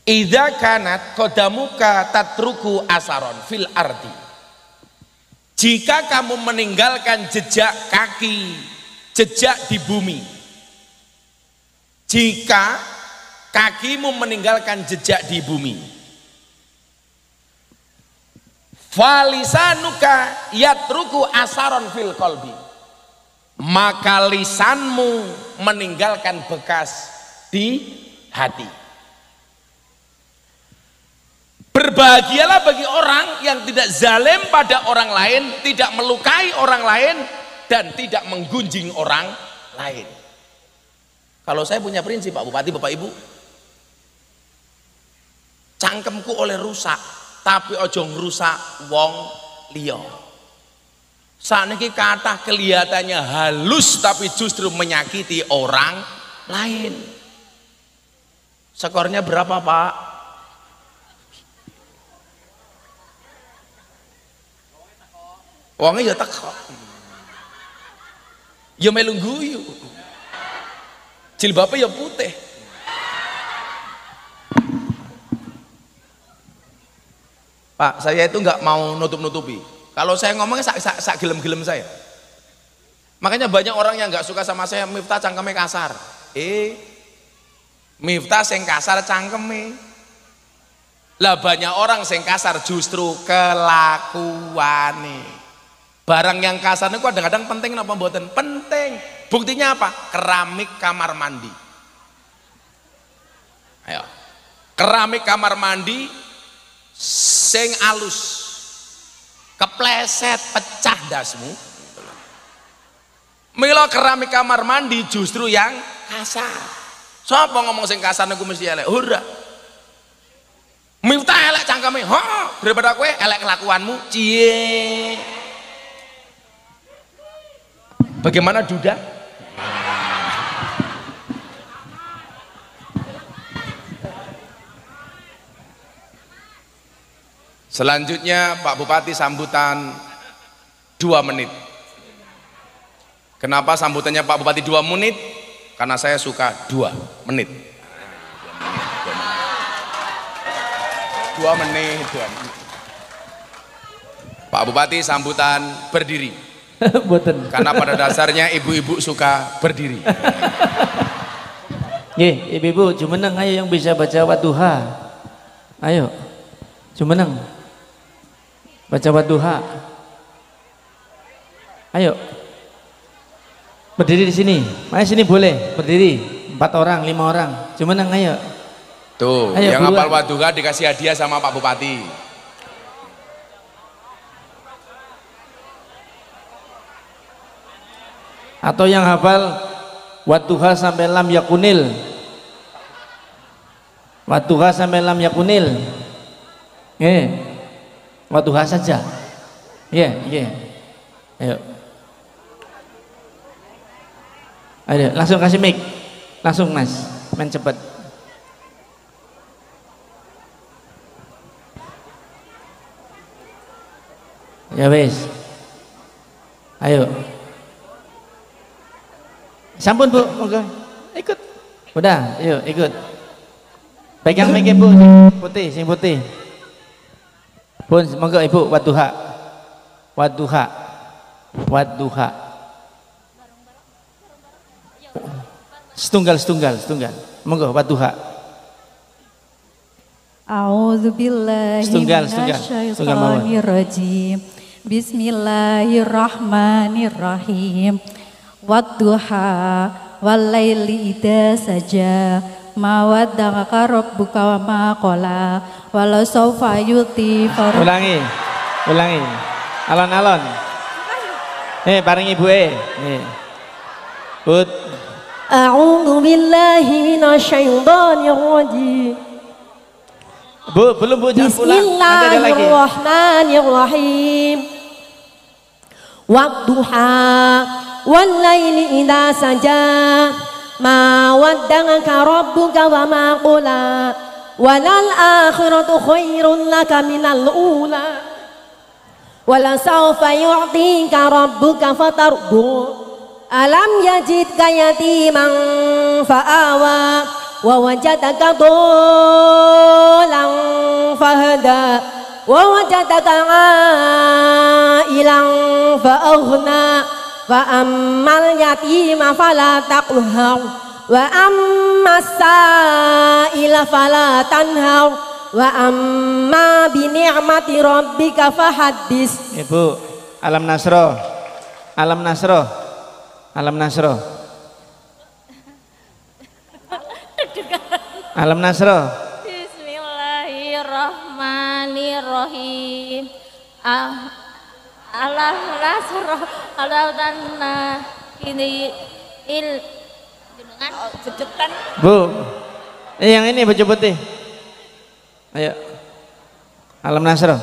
Idza kanat qadamuka tatruku asaron fil ardi. Jika kamu meninggalkan jejak kaki, jejak di bumi. Jika kakimu meninggalkan jejak di bumi. Falisanuka yatruku asaron fil qalbi. Maka lisanmu meninggalkan bekas di hati. Berbahagialah bagi orang yang tidak zalim pada orang lain, tidak melukai orang lain, dan tidak menggunjing orang lain. Kalau saya punya prinsip Pak Bupati, Bapak Ibu, cangkemku oleh rusak, tapi ojo ngrusak wong liya. Sakniki kathah kelihatannya halus tapi justru menyakiti orang lain. Skornya berapa Pak? Wongnya ya teko. Ya melu guyu. Jilbabnya ya putih. Pak, saya itu nggak mau nutup-nutupi. Kalau saya ngomongnya sak gelem-gelem saya. Makanya banyak orang yang nggak suka sama saya, Miftah cangkeme kasar. Miftah sing kasar cangkeme. Lah banyak orang sing kasar justru kelakuane. Barang yang kasar itu kadang-kadang penting apa mboten? Penting. Buktinya apa? Keramik kamar mandi. Ayo. Keramik kamar mandi sing alus. Kepleset pecah dasmu. Mila keramik kamar mandi justru yang kasar. Sapa ngomong sing kasar niku mesti elek? Ora. Miftah elek cangkeme. Daripada kowe elek kelakuanmu. Cie. Bagaimana Duda? Selanjutnya Pak Bupati sambutan 2 menit. Kenapa sambutannya Pak Bupati 2 menit? Karena saya suka 2 menit. 2 menit. Pak Bupati sambutan berdiri. Karena pada dasarnya ibu-ibu suka berdiri. Nggih, ibu-ibu jumeneng ayo yang bisa baca Wadduha. Ayo. Jumeneng. Baca Wadduha. Ayo. Berdiri di sini. Ayo sini boleh berdiri. 4 orang, 5 orang. Jumeneng ayo. Tuh, ayo, yang hafal Wadduha dikasih hadiah sama Pak Bupati. Atau yang hafal Wadduha sampai lam yakunil. Wadduha sampai lam yakunil. Wadduha saja. Ayo. Ayo, langsung kasih mic. Langsung Mas, main cepet. Ya wes. Ayo. Sampun Bu, monggo. Ikut. Udah, yuk ikut. Pegang mic Bu, sing putih. Pun monggo Ibu Wadduha. Wadduha. Setunggal. Monggo Wadduha. A'udzubillahi minasyaitonirrajim. Bismillahirrahmanirrahim. Wadduha walaili idza saja ma wadda'aka rabbuka wa ma qala wala sawfa yuti. Ulangi. Alon-alon. Bareng ibu Put. A'udzu billahi minasyaitonir rajim. Bu, belum Bu, jangan pulang. Bismillahirrahmanirrahim. Wadduha wal laili idza saja ma wadda'aka rabbuka wa ma qala walal akhiratu khairun laka minal ula wala sawfa yu'tika rabbuka fatardu. Alam yajidka yatiman fa'awa wa wajadaka dolan fahada wa wajadaka ailan fa'aghna wa ammal yatima fala taqhar wa ammas sa'ila fala tanhar wa amma bi ni'mati rabbika fahaddis. Ibu, Alam Nasroh. Bismillahirrahmanirrahim. Alam Nasroh tanah ini jenengan jejetan. Bu, yang ini baju putih. Ayo. Alam Nasroh.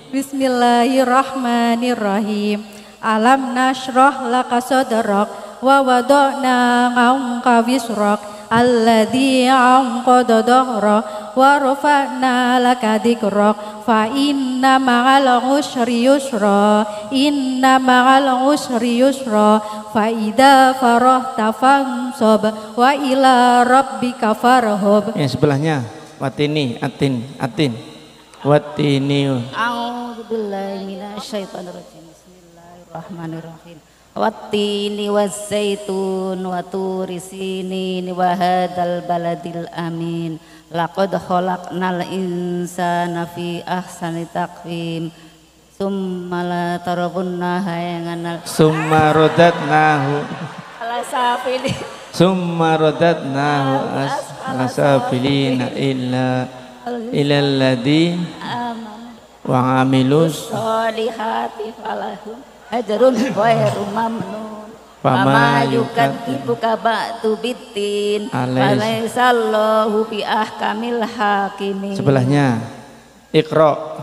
Bismillahirrahmanirrahim. Alam nashrah laka sadrak wa wada'na 'anka wisrak alladzi anqadha dhahrak wa rafa'na laka dzikrak fa inna ma'al usri yusra fa idza farahta fansab wa ila rabbika farhab. Yang sebelahnya watini atin watini. A'udzubillahi minasyaitonirrajim. Bismillahirrahmanirrahim. Wattini wazzaitun wa turi sinin wa hadzal baladil amin. Laqad khalaqnal insana fi ahsani taqwim. summa la tarabunnaha yang anal summa rodatnahu ala safili summa rodatnahu ala sabilina ilal ladzi aman wa amilus solihati falahum ajrun ghairu mamnun Fama Fama yukadzibuka ba'du bitin Falaisallahu bi ahkamil hakimin. Sebelahnya Iqra.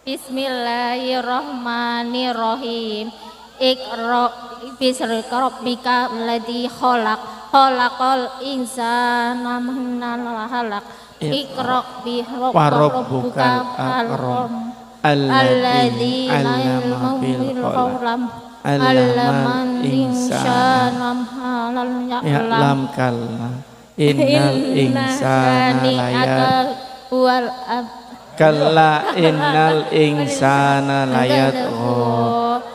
Bismillahirrahmanirrahim. Iqra bismi rabbika alladzi khalaq khalaqal insana min 'alaq. Iqra bi rabbikal akram alladzi 'allama bil qalam Allaman insana halal ya'lam kalla innal insana layat wal kalla innal insana layat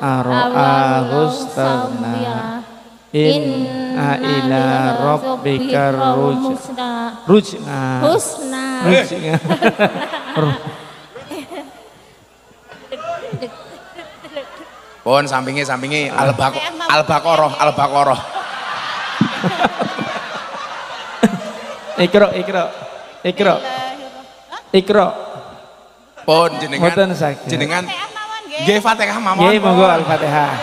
ara'ahustagna inna ila rabbika ruj'a Pun sampingi Al-Baqarah. Iqra. Pun Mboten saged. jenengan nggih Fatihah mawon. Nggih monggo Al-Fatihah.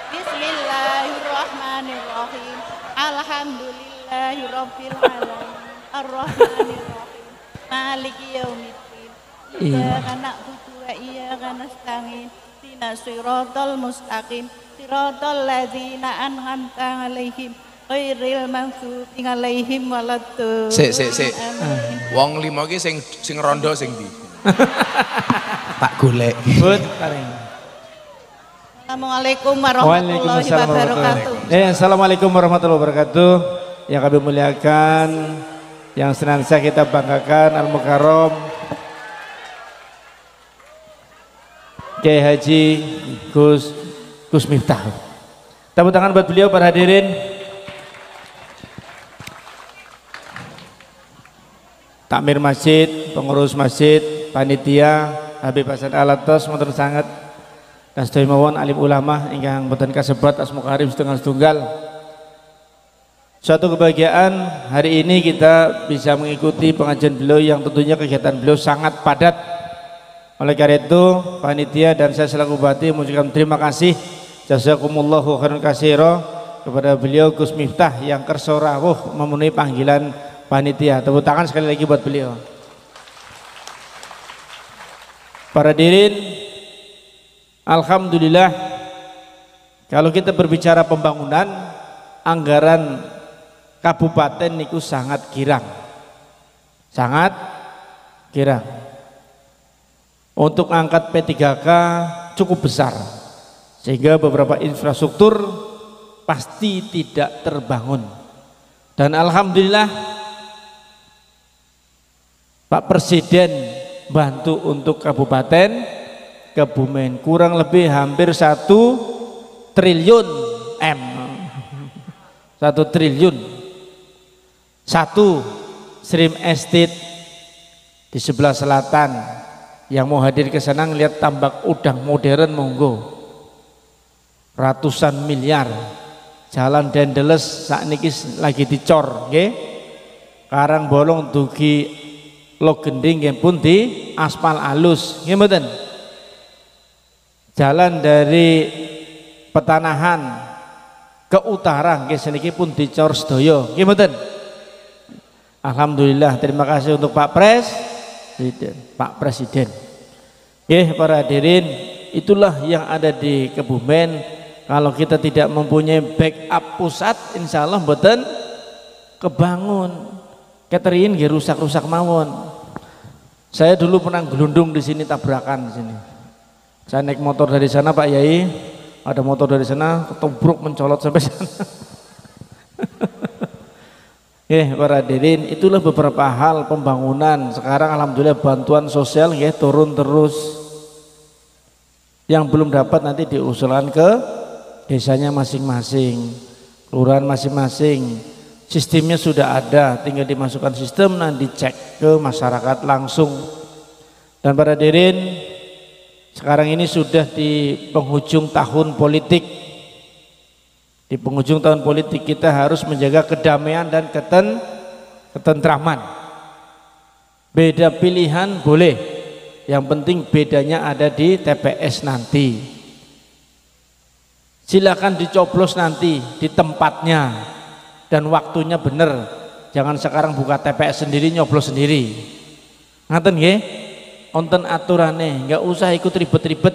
Bismillahirrahmanirrahim. Alhamdulillahirabbil alamin. Arrahmanirrahim. Maliki yaumiddin. Iyyaka na'budu wa iyyaka nasta'in. Ihdinas siratal mustaqim. Siratal ladzina an'amta 'alaihim ghairil maghdubi 'alaihim waladdallin. Sik. Wong lima iki sing rondo sing ndi? Tak golek. But paling. Assalamualaikum warahmatullahi wabarakatuh. Assalamualaikum warahmatullahi wabarakatuh. Yang kami muliakan, yang senantiasa kita banggakan, Al-Mukarram Kiai Haji Gus Miftah. Tepuk tangan buat beliau para hadirin. Takmir masjid, pengurus masjid, panitia, Habib Hasan Alatos, motor sangat, dan sedaya mawon alim ulama ingkang boten kasebat asma karim setunggal. Suatu kebahagiaan hari ini kita bisa mengikuti pengajian beliau yang tentunya kegiatan beliau sangat padat. Oleh karena itu panitia dan saya selaku bupati mengucapkan terima kasih jazakumullahu khairan katsira kepada beliau Gus Miftah yang kersa rawuh memenuhi panggilan panitia. Tepuk tangan sekali lagi buat beliau. Para hadirin, alhamdulillah kalau kita berbicara pembangunan, anggaran kabupaten niku sangat girang. Untuk angkat P3K cukup besar, sehingga beberapa infrastruktur pasti tidak terbangun. Dan alhamdulillah Pak Presiden bantu untuk Kabupaten Kebumen kurang lebih hampir 1 triliun M. 1 triliun. 1 Stream Estate di sebelah selatan. Yang mau hadir ke sana ngelihat tambak udang modern monggo. Ratusan miliar. Jalan Dendeles sakniki lagi dicor nggih. Karang bolong dugi Lok Gending nggih pun di aspal alus nggih mboten. Jalan dari Petanahan ke utara nggih seniki pun dicor sedaya nggih mboten. Alhamdulillah, terima kasih untuk Pak Presiden. Nggih para hadirin, itulah yang ada di Kebumen. Kalau kita tidak mempunyai backup pusat, insya Allah mboten kebangun. Catering nggih rusak-rusak mawon. Saya dulu pernah gelundung di sini, tabrakan di sini. Saya naik motor dari sana Pak Yai, ada motor dari sana ketubruk mencolot sampai sana. Para hadirin, itulah beberapa hal pembangunan. Sekarang alhamdulillah bantuan sosial nggih turun terus. Yang belum dapat nanti diusulkan ke desanya masing-masing, kelurahan masing-masing. Sistemnya sudah ada, tinggal dimasukkan sistem, nanti dicek ke masyarakat langsung. Dan para hadirin, sekarang ini sudah di penghujung tahun politik. Di penghujung tahun politik kita harus menjaga kedamaian dan ketentraman. Beda pilihan boleh, yang penting bedanya ada di TPS nanti. Silakan dicoblos nanti di tempatnya dan waktunya bener. Jangan sekarang buka TPS sendiri nyoblos sendiri. Ngaten nggih? Wonten aturane, nggak usah ikut ribet-ribet,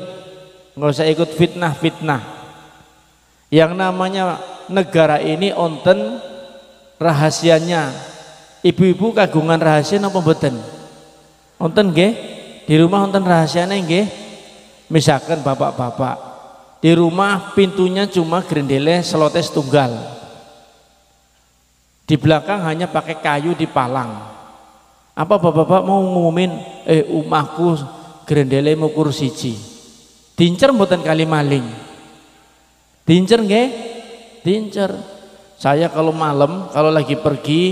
nggak usah ikut fitnah-fitnah. Yang namanya negara ini wonten rahasianya. Ibu-ibu kagungan rahasia napa mboten? Wonten nggih? Di rumah wonten rahasiane nggih? Misalkan bapak-bapak di rumah pintunya cuma grendele selotes tunggal. Di belakang hanya pakai kayu dipalang. Apa bapak-bapak mau ngumumin umahku grendele mukur siji. Dincer mboten kali maling. Dincer nggih? Dincer. Saya kalau malam, kalau lagi pergi,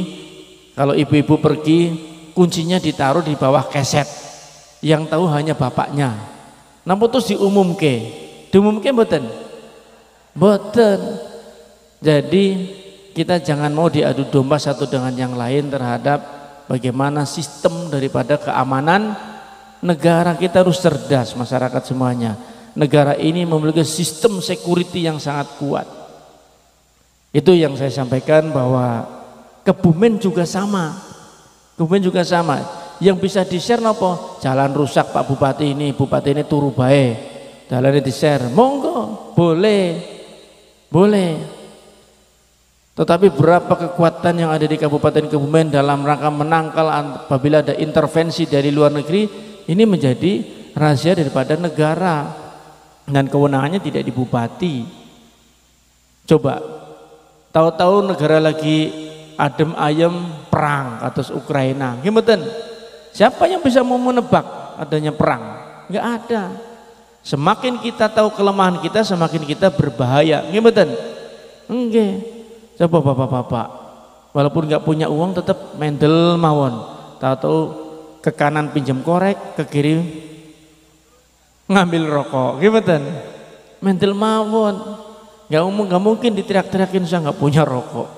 kalau ibu-ibu pergi, kuncinya ditaruh di bawah keset. Yang tahu hanya bapaknya. Napa terus diumumke? Diumumke mboten? Mboten. Jadi kita jangan mau diadu domba satu dengan yang lain terhadap bagaimana sistem daripada keamanan negara. Kita harus cerdas masyarakat semuanya. Negara ini memiliki sistem security yang sangat kuat. Itu yang saya sampaikan, bahwa Kebumen juga sama. Kebumen juga sama. Yang bisa di-share nopo? Jalan rusak Pak Bupati ini turu bae. Jalannya di-share. Monggo, boleh. Boleh. Tetapi berapa kekuatan yang ada di Kabupaten Kebumen dalam rangka menangkal apabila ada intervensi dari luar negeri, ini menjadi rahasia daripada negara dan kewenangannya tidak di bupati. Coba, tahu-tahu negara lagi adem ayem perang atas Ukraina, gimana? Siapa yang bisa mau menebak adanya perang? Nggak ada. Semakin kita tahu kelemahan kita, semakin kita berbahaya, gimana? Enggak. Coba bapak-bapak, walaupun nggak punya uang tetap mendel mawon. Tahu-tahu ke kanan pinjam korek, ke kiri ngambil rokok, gimana? Mendel mawon. Nggak mungkin diteriak-teriakin saya nggak punya rokok.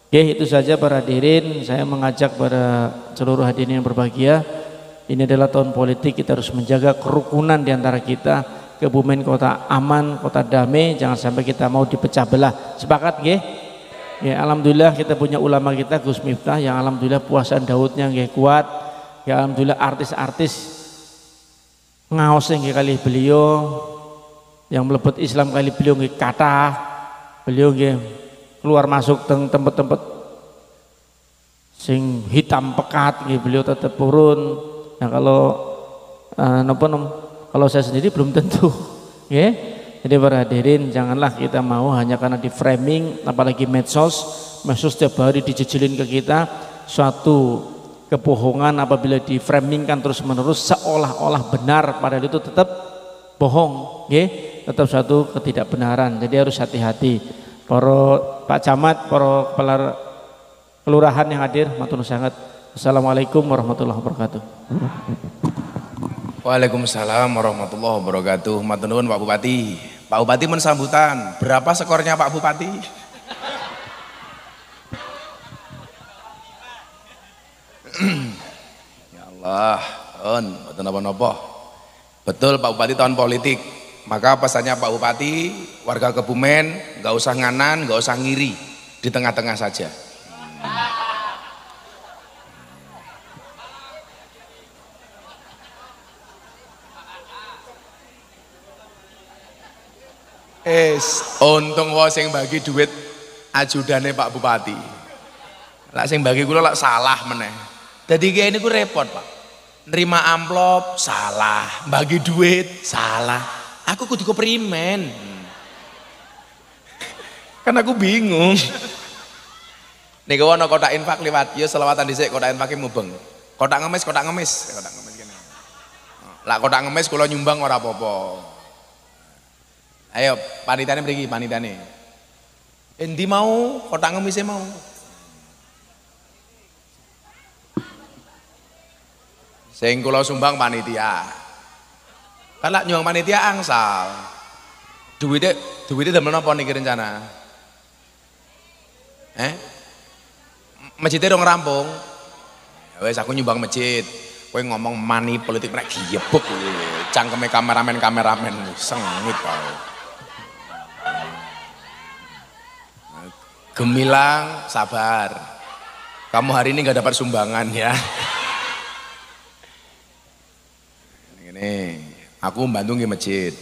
Oke, itu saja para hadirin. Saya mengajak pada seluruh hadirin yang berbahagia. Ini adalah tahun politik, kita harus menjaga kerukunan di antara kita. Kebumen kota aman, kota damai. Jangan sampai kita mau dipecah belah. Sepakat, nggih? Ya, alhamdulillah kita punya ulama kita Gus Miftah yang alhamdulillah puasan Daudnya nggih kuat. Ya alhamdulillah artis-artis ngaos nggih kali beliau, yang mlebet Islam kali beliau nggih kathah. Beliau nggih keluar masuk teng tempat-tempat sing hitam pekat nggih beliau tetap turun. Nah kalau saya sendiri belum tentu, nggih. Jadi para hadirin, janganlah kita mau hanya karena di framing, apalagi medsos setiap hari dijejelin ke kita suatu kebohongan. Apabila di framingkan terus menerus seolah-olah benar, padahal itu tetap bohong, tetap suatu ketidakbenaran. Jadi harus hati-hati. Para Pak Camat, para kepala kelurahan yang hadir, matur sangat. Assalamualaikum warahmatullahi wabarakatuh. Waalaikumsalam warahmatullahi wabarakatuh. Matur nuwun Pak Bupati. Pak Bupati mensambutan. Berapa skornya Pak Bupati? Ya Allah, mboten napa-napa. Betul Pak Bupati tahun politik. Maka pesannya Pak Bupati, warga Kebumen nggak usah nganan, nggak usah ngiri, di tengah-tengah saja. Untung wae sing bagi duit ajudane Pak Bupati. Lah sing bagi kula lak salah meneh. Dadi kayak ini ku repot, Pak. Nerima amplop salah, bagi duit salah. Aku kudu keprimen. Kan aku bingung. Nek ono kotak infak liwat, ya selawatan dhisik kotak infake mubeng. Kotak ngemis kene. Lah kotak ngemis kula nyumbang ora apa-apa. Ayo panitane mriki, panitane. Endi mau kotak ngemise mau? Sing kula sumbang panitia. Kan lak nyuwang panitia angsal. Duwite damel napa niki rencana? Masjidnya dong rampung. Ya wes aku nyumbang masjid. Kowe ngomong money politik nek giyebuk kowe. Cangkeme kameramen sengit wae. Gemilang sabar. Kamu hari ini nggak dapat sumbangan ya. Ini aku bantu nggih masjid.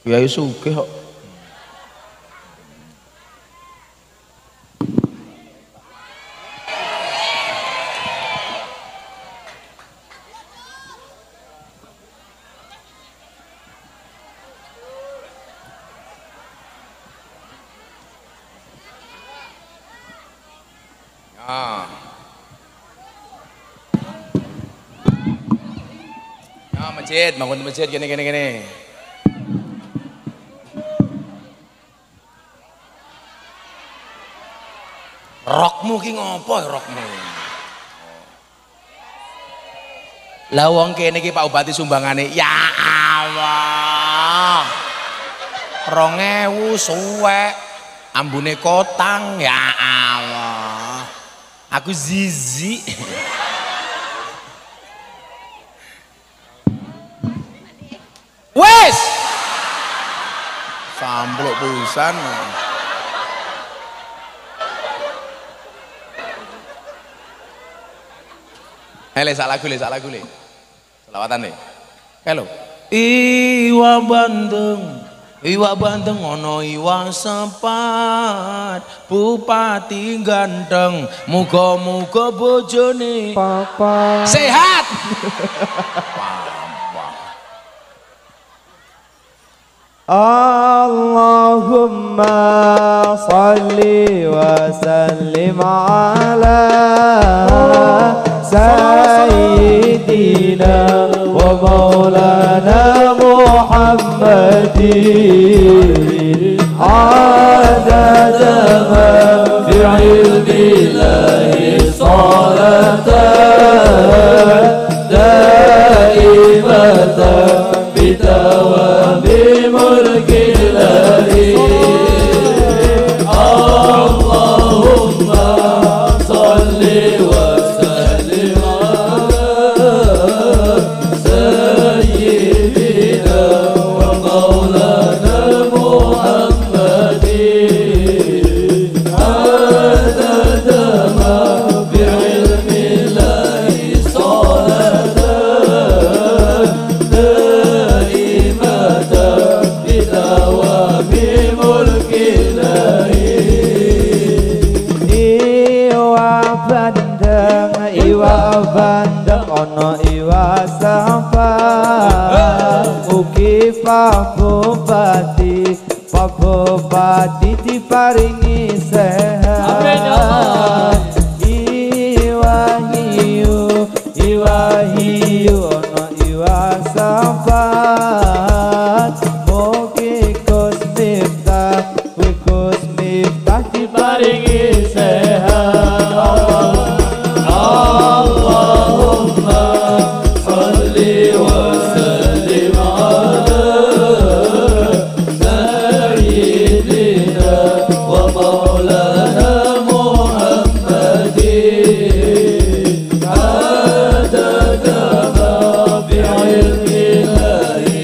Kiai sugih kok. Masjid, bangun masjid gini. Rokmu ki ngopo rokmu? Lah wong kene iki Pak Bupati sumbangane, ya Allah. 2000 suwek, ambune kotang, ya Allah. Aku zizi. Wes sampluk pisan. Sak lagu le. Selawatan le. Halo. Iwa bandeng ono iwa sepat, bupati ganteng, muga-muga bojone papa sehat. Allahumma salli wa sallim ala sayyidina wa maulana Muhammadin adada ma fi ilmillahi salatan daimatan bitawami mulki ilahi. Allahumma salli wa sallim ala sayyidina wa maulana Muhammadin adada ma bi ilmillahi salatan daimatan bitawami mulki ilahi. Iwa bandeng ono iwa sampan, mugi Pak Bupati diparingi sehat. Iwa hiu ono iwa sampan, mugi Gus Miftah diparingi sehat. Allahumma salli wa sallim ala sayyidina wa maulana Muhammadin adada ma bi ilmillahi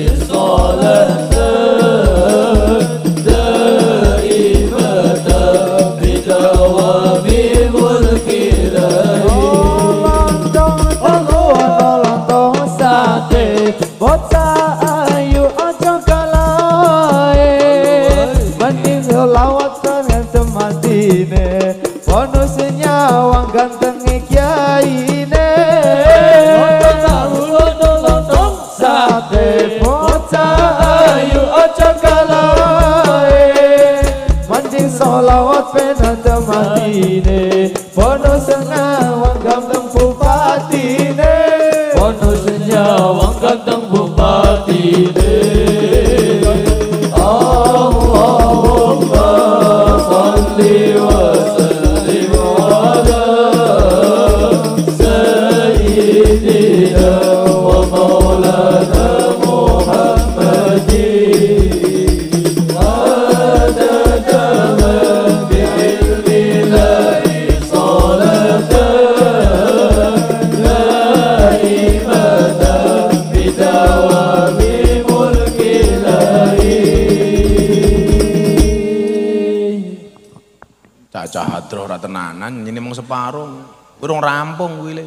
badroh ora tenanan, ini mung separuh. Urung rampung kuwi le.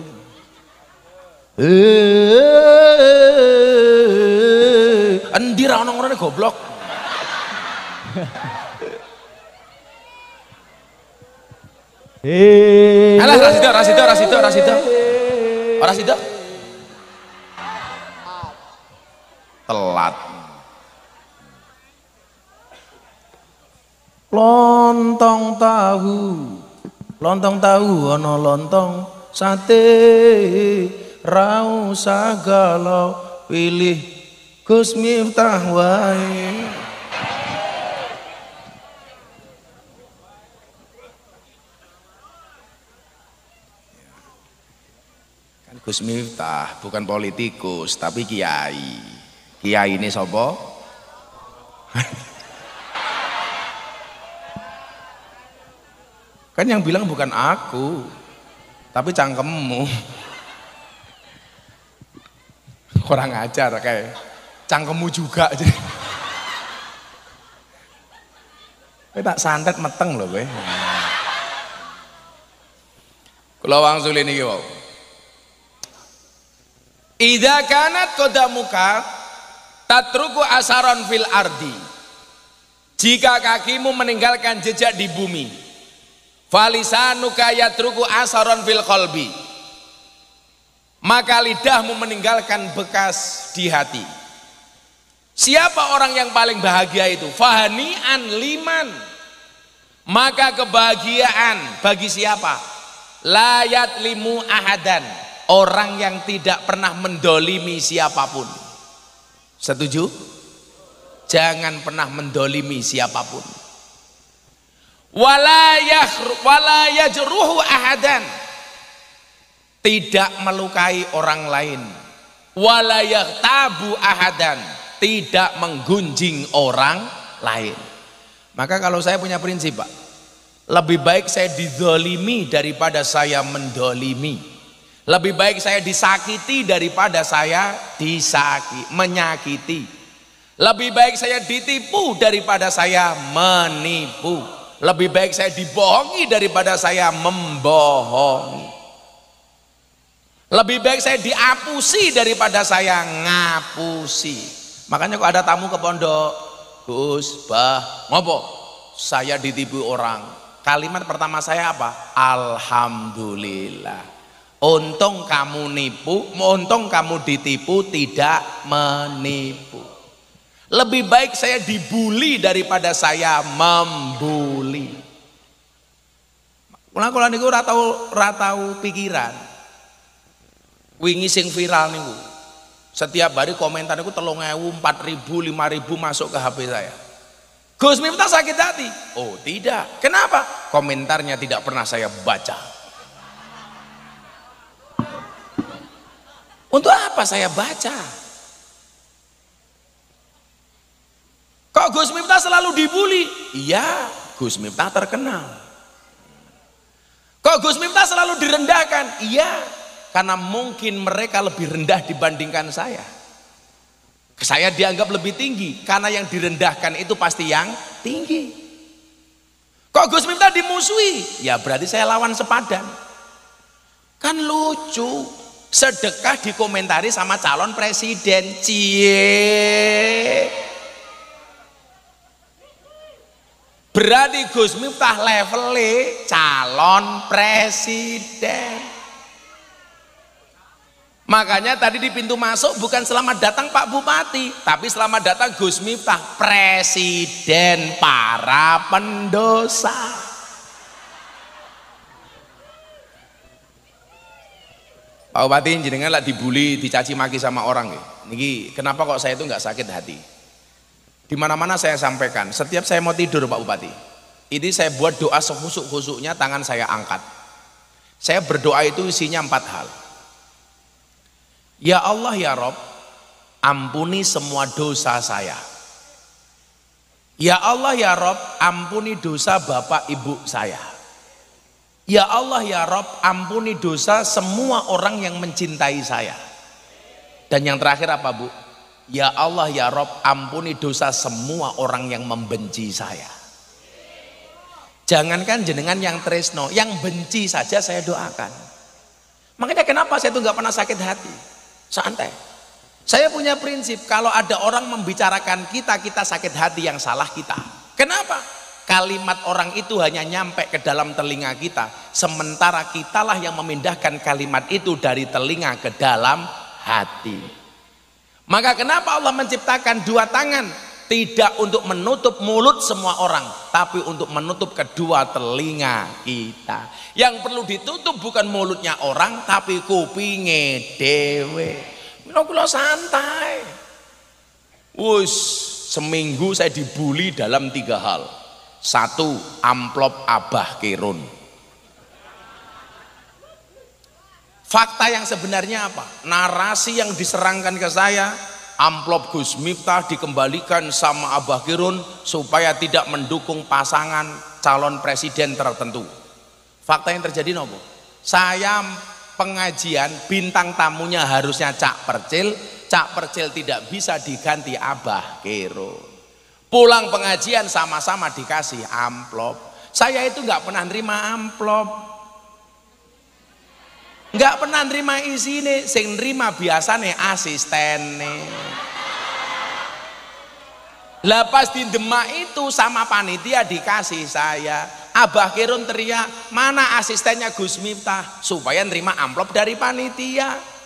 Endi ra ono ngene goblok. Alah Ora sida. Telat. Lontong tahu ana lontong sate ra usah galau pilih Gus Miftah wae. Kan Gus Miftah bukan politikus tapi kiai. Kiai ini sapa? Kan yang bilang bukan aku, tapi cangkemmu. Kurang ajar kayak cangkemmu juga. Kowe tak santet meteng loh kowe. Kula wangsuli niki wae. Idza kanat qadamuka tatruku asaron fil ardi. Jika kakimu meninggalkan jejak di bumi, falisanuka yatruku asaron fil qalbi, maka lidahmu meninggalkan bekas di hati. Siapa orang yang paling bahagia itu? Fahani'an liman, maka kebahagiaan bagi siapa? Layat limu ahadan, orang yang tidak pernah mendolimi siapapun. Setuju? Jangan pernah mendolimi siapapun. Wala yajruhu ahadan, tidak melukai orang lain. Wala yahtabu ahadan, tidak menggunjing orang lain. Maka kalau saya punya prinsip, Pak, lebih baik saya dizalimi daripada saya mendolimi. Lebih baik saya disakiti daripada saya menyakiti. Lebih baik saya ditipu daripada saya menipu. Lebih baik saya dibohongi daripada saya membohongi. Lebih baik saya diapusi daripada saya ngapusi. Makanya kok ada tamu ke pondok, Gus, Bah, ngopo? Saya ditipu orang. Kalimat pertama saya apa? Alhamdulillah. Untung kamu untung kamu ditipu, tidak menipu. Lebih baik saya dibuli daripada saya membuli. Kula niku ora tau pikiran. Wingi sing viral niku. Setiap hari komentar niku 3.000, 4.000, 5.000 masuk ke HP saya. Gus Miftah sakit hati. Oh, tidak. Kenapa? Komentarnya tidak pernah saya baca. Untuk apa saya baca? Kok Gus Miftah selalu dibully? Iya, Gus Miftah terkenal. Kok Gus Miftah selalu direndahkan? Iya, karena mungkin mereka lebih rendah dibandingkan saya. Saya dianggap lebih tinggi, karena yang direndahkan itu pasti yang tinggi. Kok Gus Miftah dimusuhi? Ya berarti saya lawan sepadan. Kan lucu. Sedekah dikomentari sama calon presiden. Cie. Berarti Gus Miftah levelnya calon presiden. Makanya tadi di pintu masuk bukan selamat datang Pak Bupati, tapi selamat datang Gus Miftah, presiden para pendosa. Pak Bupati, jenengan lah dibully, dicaci maki sama orang ya. Niki kenapa kok saya itu nggak sakit hati? Di mana-mana saya sampaikan, setiap saya mau tidur Pak Bupati, ini saya buat doa sehusuk-husuknya, tangan saya angkat. Saya berdoa itu isinya 4 hal. Ya Allah ya Rob, ampuni semua dosa saya. Ya Allah ya Rob, ampuni dosa bapak ibu saya. Ya Allah ya Rob, ampuni dosa semua orang yang mencintai saya. Dan yang terakhir apa Bu? Ya Allah ya Rob, ampuni dosa semua orang yang membenci saya. Jangankan jenengan yang tresno, yang benci saja saya doakan. Makanya kenapa saya itu nggak pernah sakit hati, santai. Saya punya prinsip, kalau ada orang membicarakan kita sakit hati, yang salah kita. Kenapa? Kalimat orang itu hanya nyampe ke dalam telinga kita, sementara kitalah yang memindahkan kalimat itu dari telinga ke dalam hati. Maka kenapa Allah menciptakan dua tangan? Tidak untuk menutup mulut semua orang, tapi untuk menutup kedua telinga kita. Yang perlu ditutup bukan mulutnya orang, tapi kupinge dewe. Kula santai. Wus, seminggu saya dibully dalam 3 hal. 1, amplop Abah Kirun. Fakta yang sebenarnya apa? Narasi yang diserangkan ke saya, amplop Gus Miftah dikembalikan sama Abah Kirun supaya tidak mendukung pasangan calon presiden tertentu. Fakta yang terjadi nopo? Saya pengajian, bintang tamunya harusnya Cak Percil tidak bisa diganti Abah Kirun. Pulang pengajian sama-sama dikasih amplop. Saya itu nggak pernah nerima amplop, nggak pernah nerima isine, sing nerima biasane asistene. Lah pas di Demak itu sama panitia dikasih saya. Abah Kirun teriak, mana asistennya Gus Miftah, supaya nerima amplop dari panitia.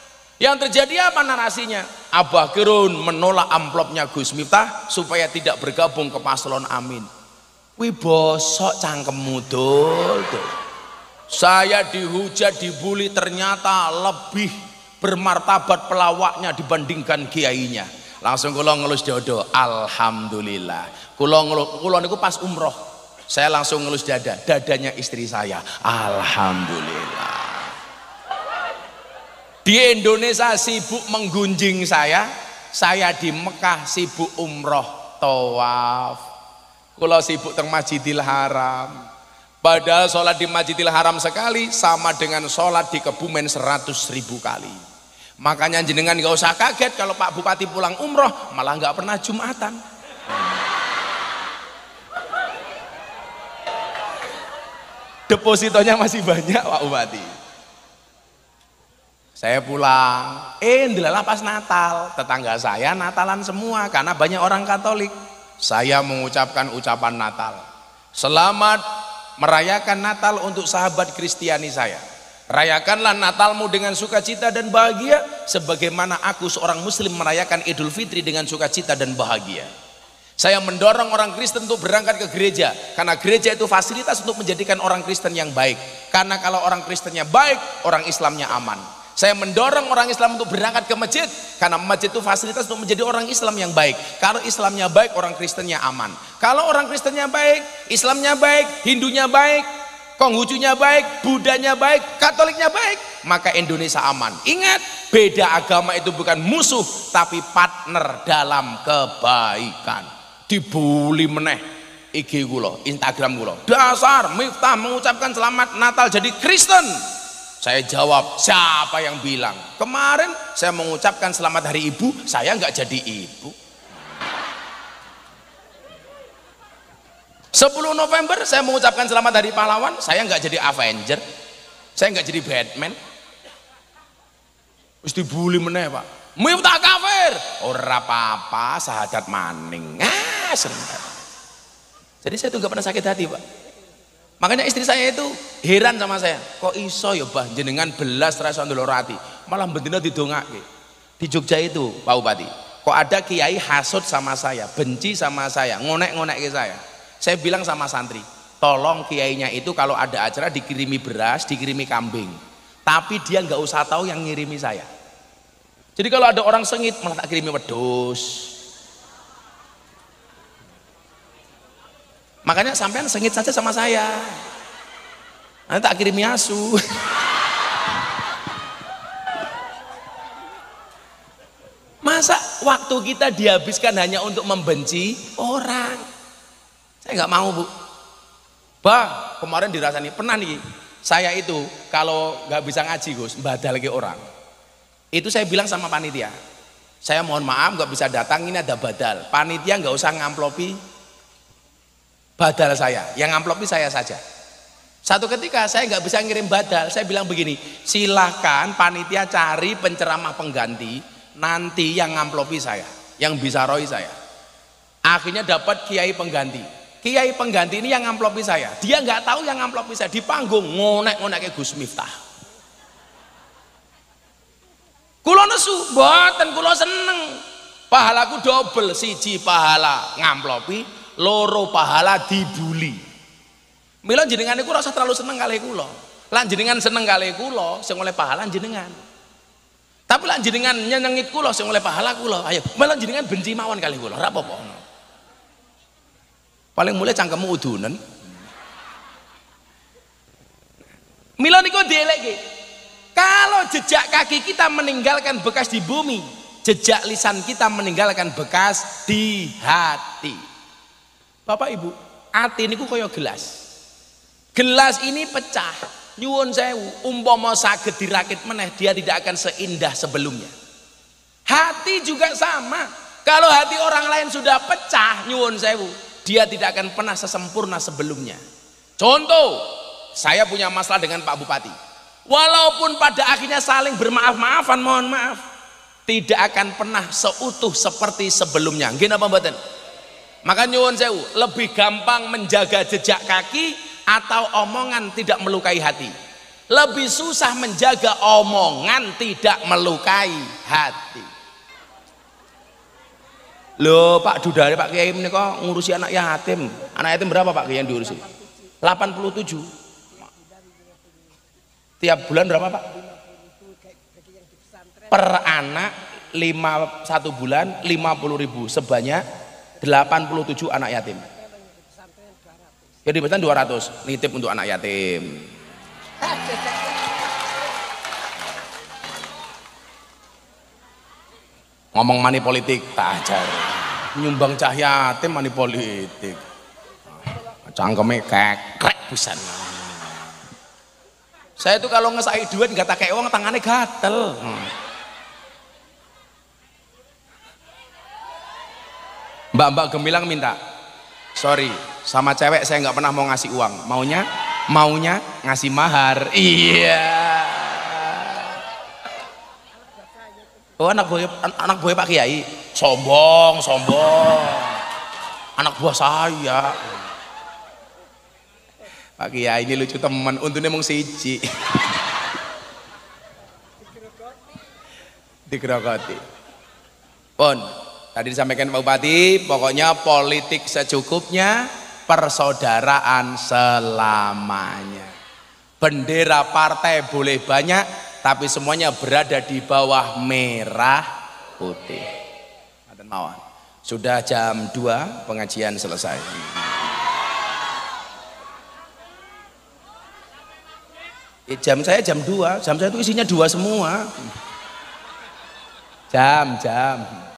Yang terjadi apa narasinya? Abah Kirun menolak amplopnya Gus Miftah supaya tidak bergabung ke paslon Amin. Wih bosok cangkemmu dul. Saya dihujat, dibully, ternyata lebih bermartabat pelawaknya dibandingkan kiainya. Langsung kula ngelus dodo, alhamdulillah. Kula niku pas umroh, saya langsung ngelus dadanya istri saya, alhamdulillah. Di Indonesia sibuk menggunjing saya di Mekah sibuk umroh tawaf. Kula sibuk teng Masjidil Haram. Padahal sholat di Masjidil Haram sekali sama dengan sholat di Kebumen 100.000 kali. Makanya jenengan gak usah kaget kalau Pak Bupati pulang umroh malah gak pernah Jumatan. Depositonya masih banyak Pak Bupati. Saya pulang, ndelalah pas Natal, tetangga saya Natalan semua karena banyak orang Katolik. Saya mengucapkan ucapan Natal. Selamat merayakan Natal untuk sahabat Kristiani saya. Rayakanlah Natalmu dengan sukacita dan bahagia, sebagaimana aku seorang Muslim merayakan Idul Fitri dengan sukacita dan bahagia. Saya mendorong orang Kristen untuk berangkat ke gereja, karena gereja itu fasilitas untuk menjadikan orang Kristen yang baik. Karena kalau orang Kristennya baik, orang Islamnya aman. Saya mendorong orang Islam untuk berangkat ke masjid, karena masjid itu fasilitas untuk menjadi orang Islam yang baik. Kalau Islamnya baik, orang Kristennya aman. Kalau orang Kristennya baik, Islamnya baik, Hindunya baik, Konghucunya baik, Budanya baik, Katoliknya baik, maka Indonesia aman. Ingat, beda agama itu bukan musuh, tapi partner dalam kebaikan. Dibully meneh IG kula, Instagram kula. Dasar Miftah mengucapkan selamat Natal jadi Kristen. Saya jawab, siapa yang bilang? Kemarin saya mengucapkan selamat hari ibu, saya nggak jadi ibu. 10 November saya mengucapkan selamat hari pahlawan, saya nggak jadi Avenger, saya nggak jadi Batman. Terus dibully meneh Pak, Miftah kafir. Ora apa-apa, sahadat maning. Sebentar. Jadi saya tuh nggak pernah sakit hati Pak. Makanya istri saya itu heran sama saya, kok iso ya bah jenengan belas rasa ndolor ati, malah bendina didongake. Di Jogja itu Pak Bupati, kok ada kiai hasut sama saya, benci sama saya, ngonek-ngonek ke saya. Saya bilang sama santri, tolong kiainya itu kalau ada acara dikirimi beras, dikirimi kambing, tapi dia nggak usah tahu yang ngirimi saya. Jadi kalau ada orang sengit malah tak kirimi wedhus. Makanya sampean sengit saja sama saya, nanti tak kirimi asu. Masa waktu kita dihabiskan hanya untuk membenci orang? Saya nggak mau Bu. Bah, kemarin dirasani pernah nih. Saya itu kalau nggak bisa ngaji Gus, badal lagi orang. Itu saya bilang sama panitia, saya mohon maaf nggak bisa datang, ini ada badal. Panitia nggak usah ngamplopi. badal saya, yang amplopi saya saja. Satu ketika saya nggak bisa ngirim badal, saya bilang begini, silahkan panitia cari penceramah pengganti, nanti yang amplopi saya, yang bisa roi saya. Akhirnya dapat kiai pengganti. Kiai pengganti ini yang amplopi saya, dia nggak tahu yang amplopi saya, di panggung ngonek-ngonek kayak Gus Miftah. Kulo nesu, boten kulo seneng. Pahalaku double, siji pahala ngamplopi, loro pahala dibuli. Mila jenengan iku rasa terlalu seneng kali kulo. Lan jenengan seneng kali kulo, sing oleh pahala jenengan. Tapi lan jenengan nyenengit kulo, sing oleh pahala kulo. Ayo, malah jenengan benci mawon kali kulo, ora apa-apa. Paling mulai cangkemmu udunen. Mila niku dieleke. Kalau jejak kaki kita meninggalkan bekas di bumi, jejak lisan kita meninggalkan bekas di hati. Bapak Ibu, hati niku kaya gelas. Gelas ini pecah, nyuwun sewu, umpama saged dirakit meneh, dia tidak akan seindah sebelumnya. Hati juga sama. Kalau hati orang lain sudah pecah, nyuwun sewu, dia tidak akan pernah sesempurna sebelumnya. Contoh, saya punya masalah dengan Pak Bupati. Walaupun pada akhirnya saling bermaaf-maafan, mohon maaf, tidak akan pernah seutuh seperti sebelumnya. Nggih napa mboten? Maka nyuwun sewu, lebih gampang menjaga jejak kaki atau omongan tidak melukai hati. Lebih susah menjaga omongan tidak melukai hati. Loh Pak Dudare, Pak Kiai menika ngurusi anak yatim. Anak yatim berapa Pak Kiai yang diurusi? 87. Tiap bulan berapa Pak? Per anak 1 bulan 50.000, sebanyak 87 anak yatim. Jadi pesan 200 nitip untuk anak yatim. Ngomong money politik tak ajar. Nyumbang cah yatim money politik. Cangkeme kekrek pisan. Saya itu kalau ngesai duit nggak tak kayak uang, tangannya gatel. Mbak Gemilang minta, sorry, sama cewek saya nggak pernah mau ngasih uang, maunya ngasih mahar. Iya. Oh anak buah Pak Kiai, sombong. Anak buah saya. Pak Kiai ini lucu teman, untungnya mung siji. Digerogoti. Pun, tadi disampaikan Pak Bupati, pokoknya politik secukupnya, persaudaraan selamanya. Bendera partai boleh banyak, tapi semuanya berada di bawah merah putih. Sudah jam 2 pengajian selesai. Jam saya jam 2, jam saya itu isinya 2 semua. Jam.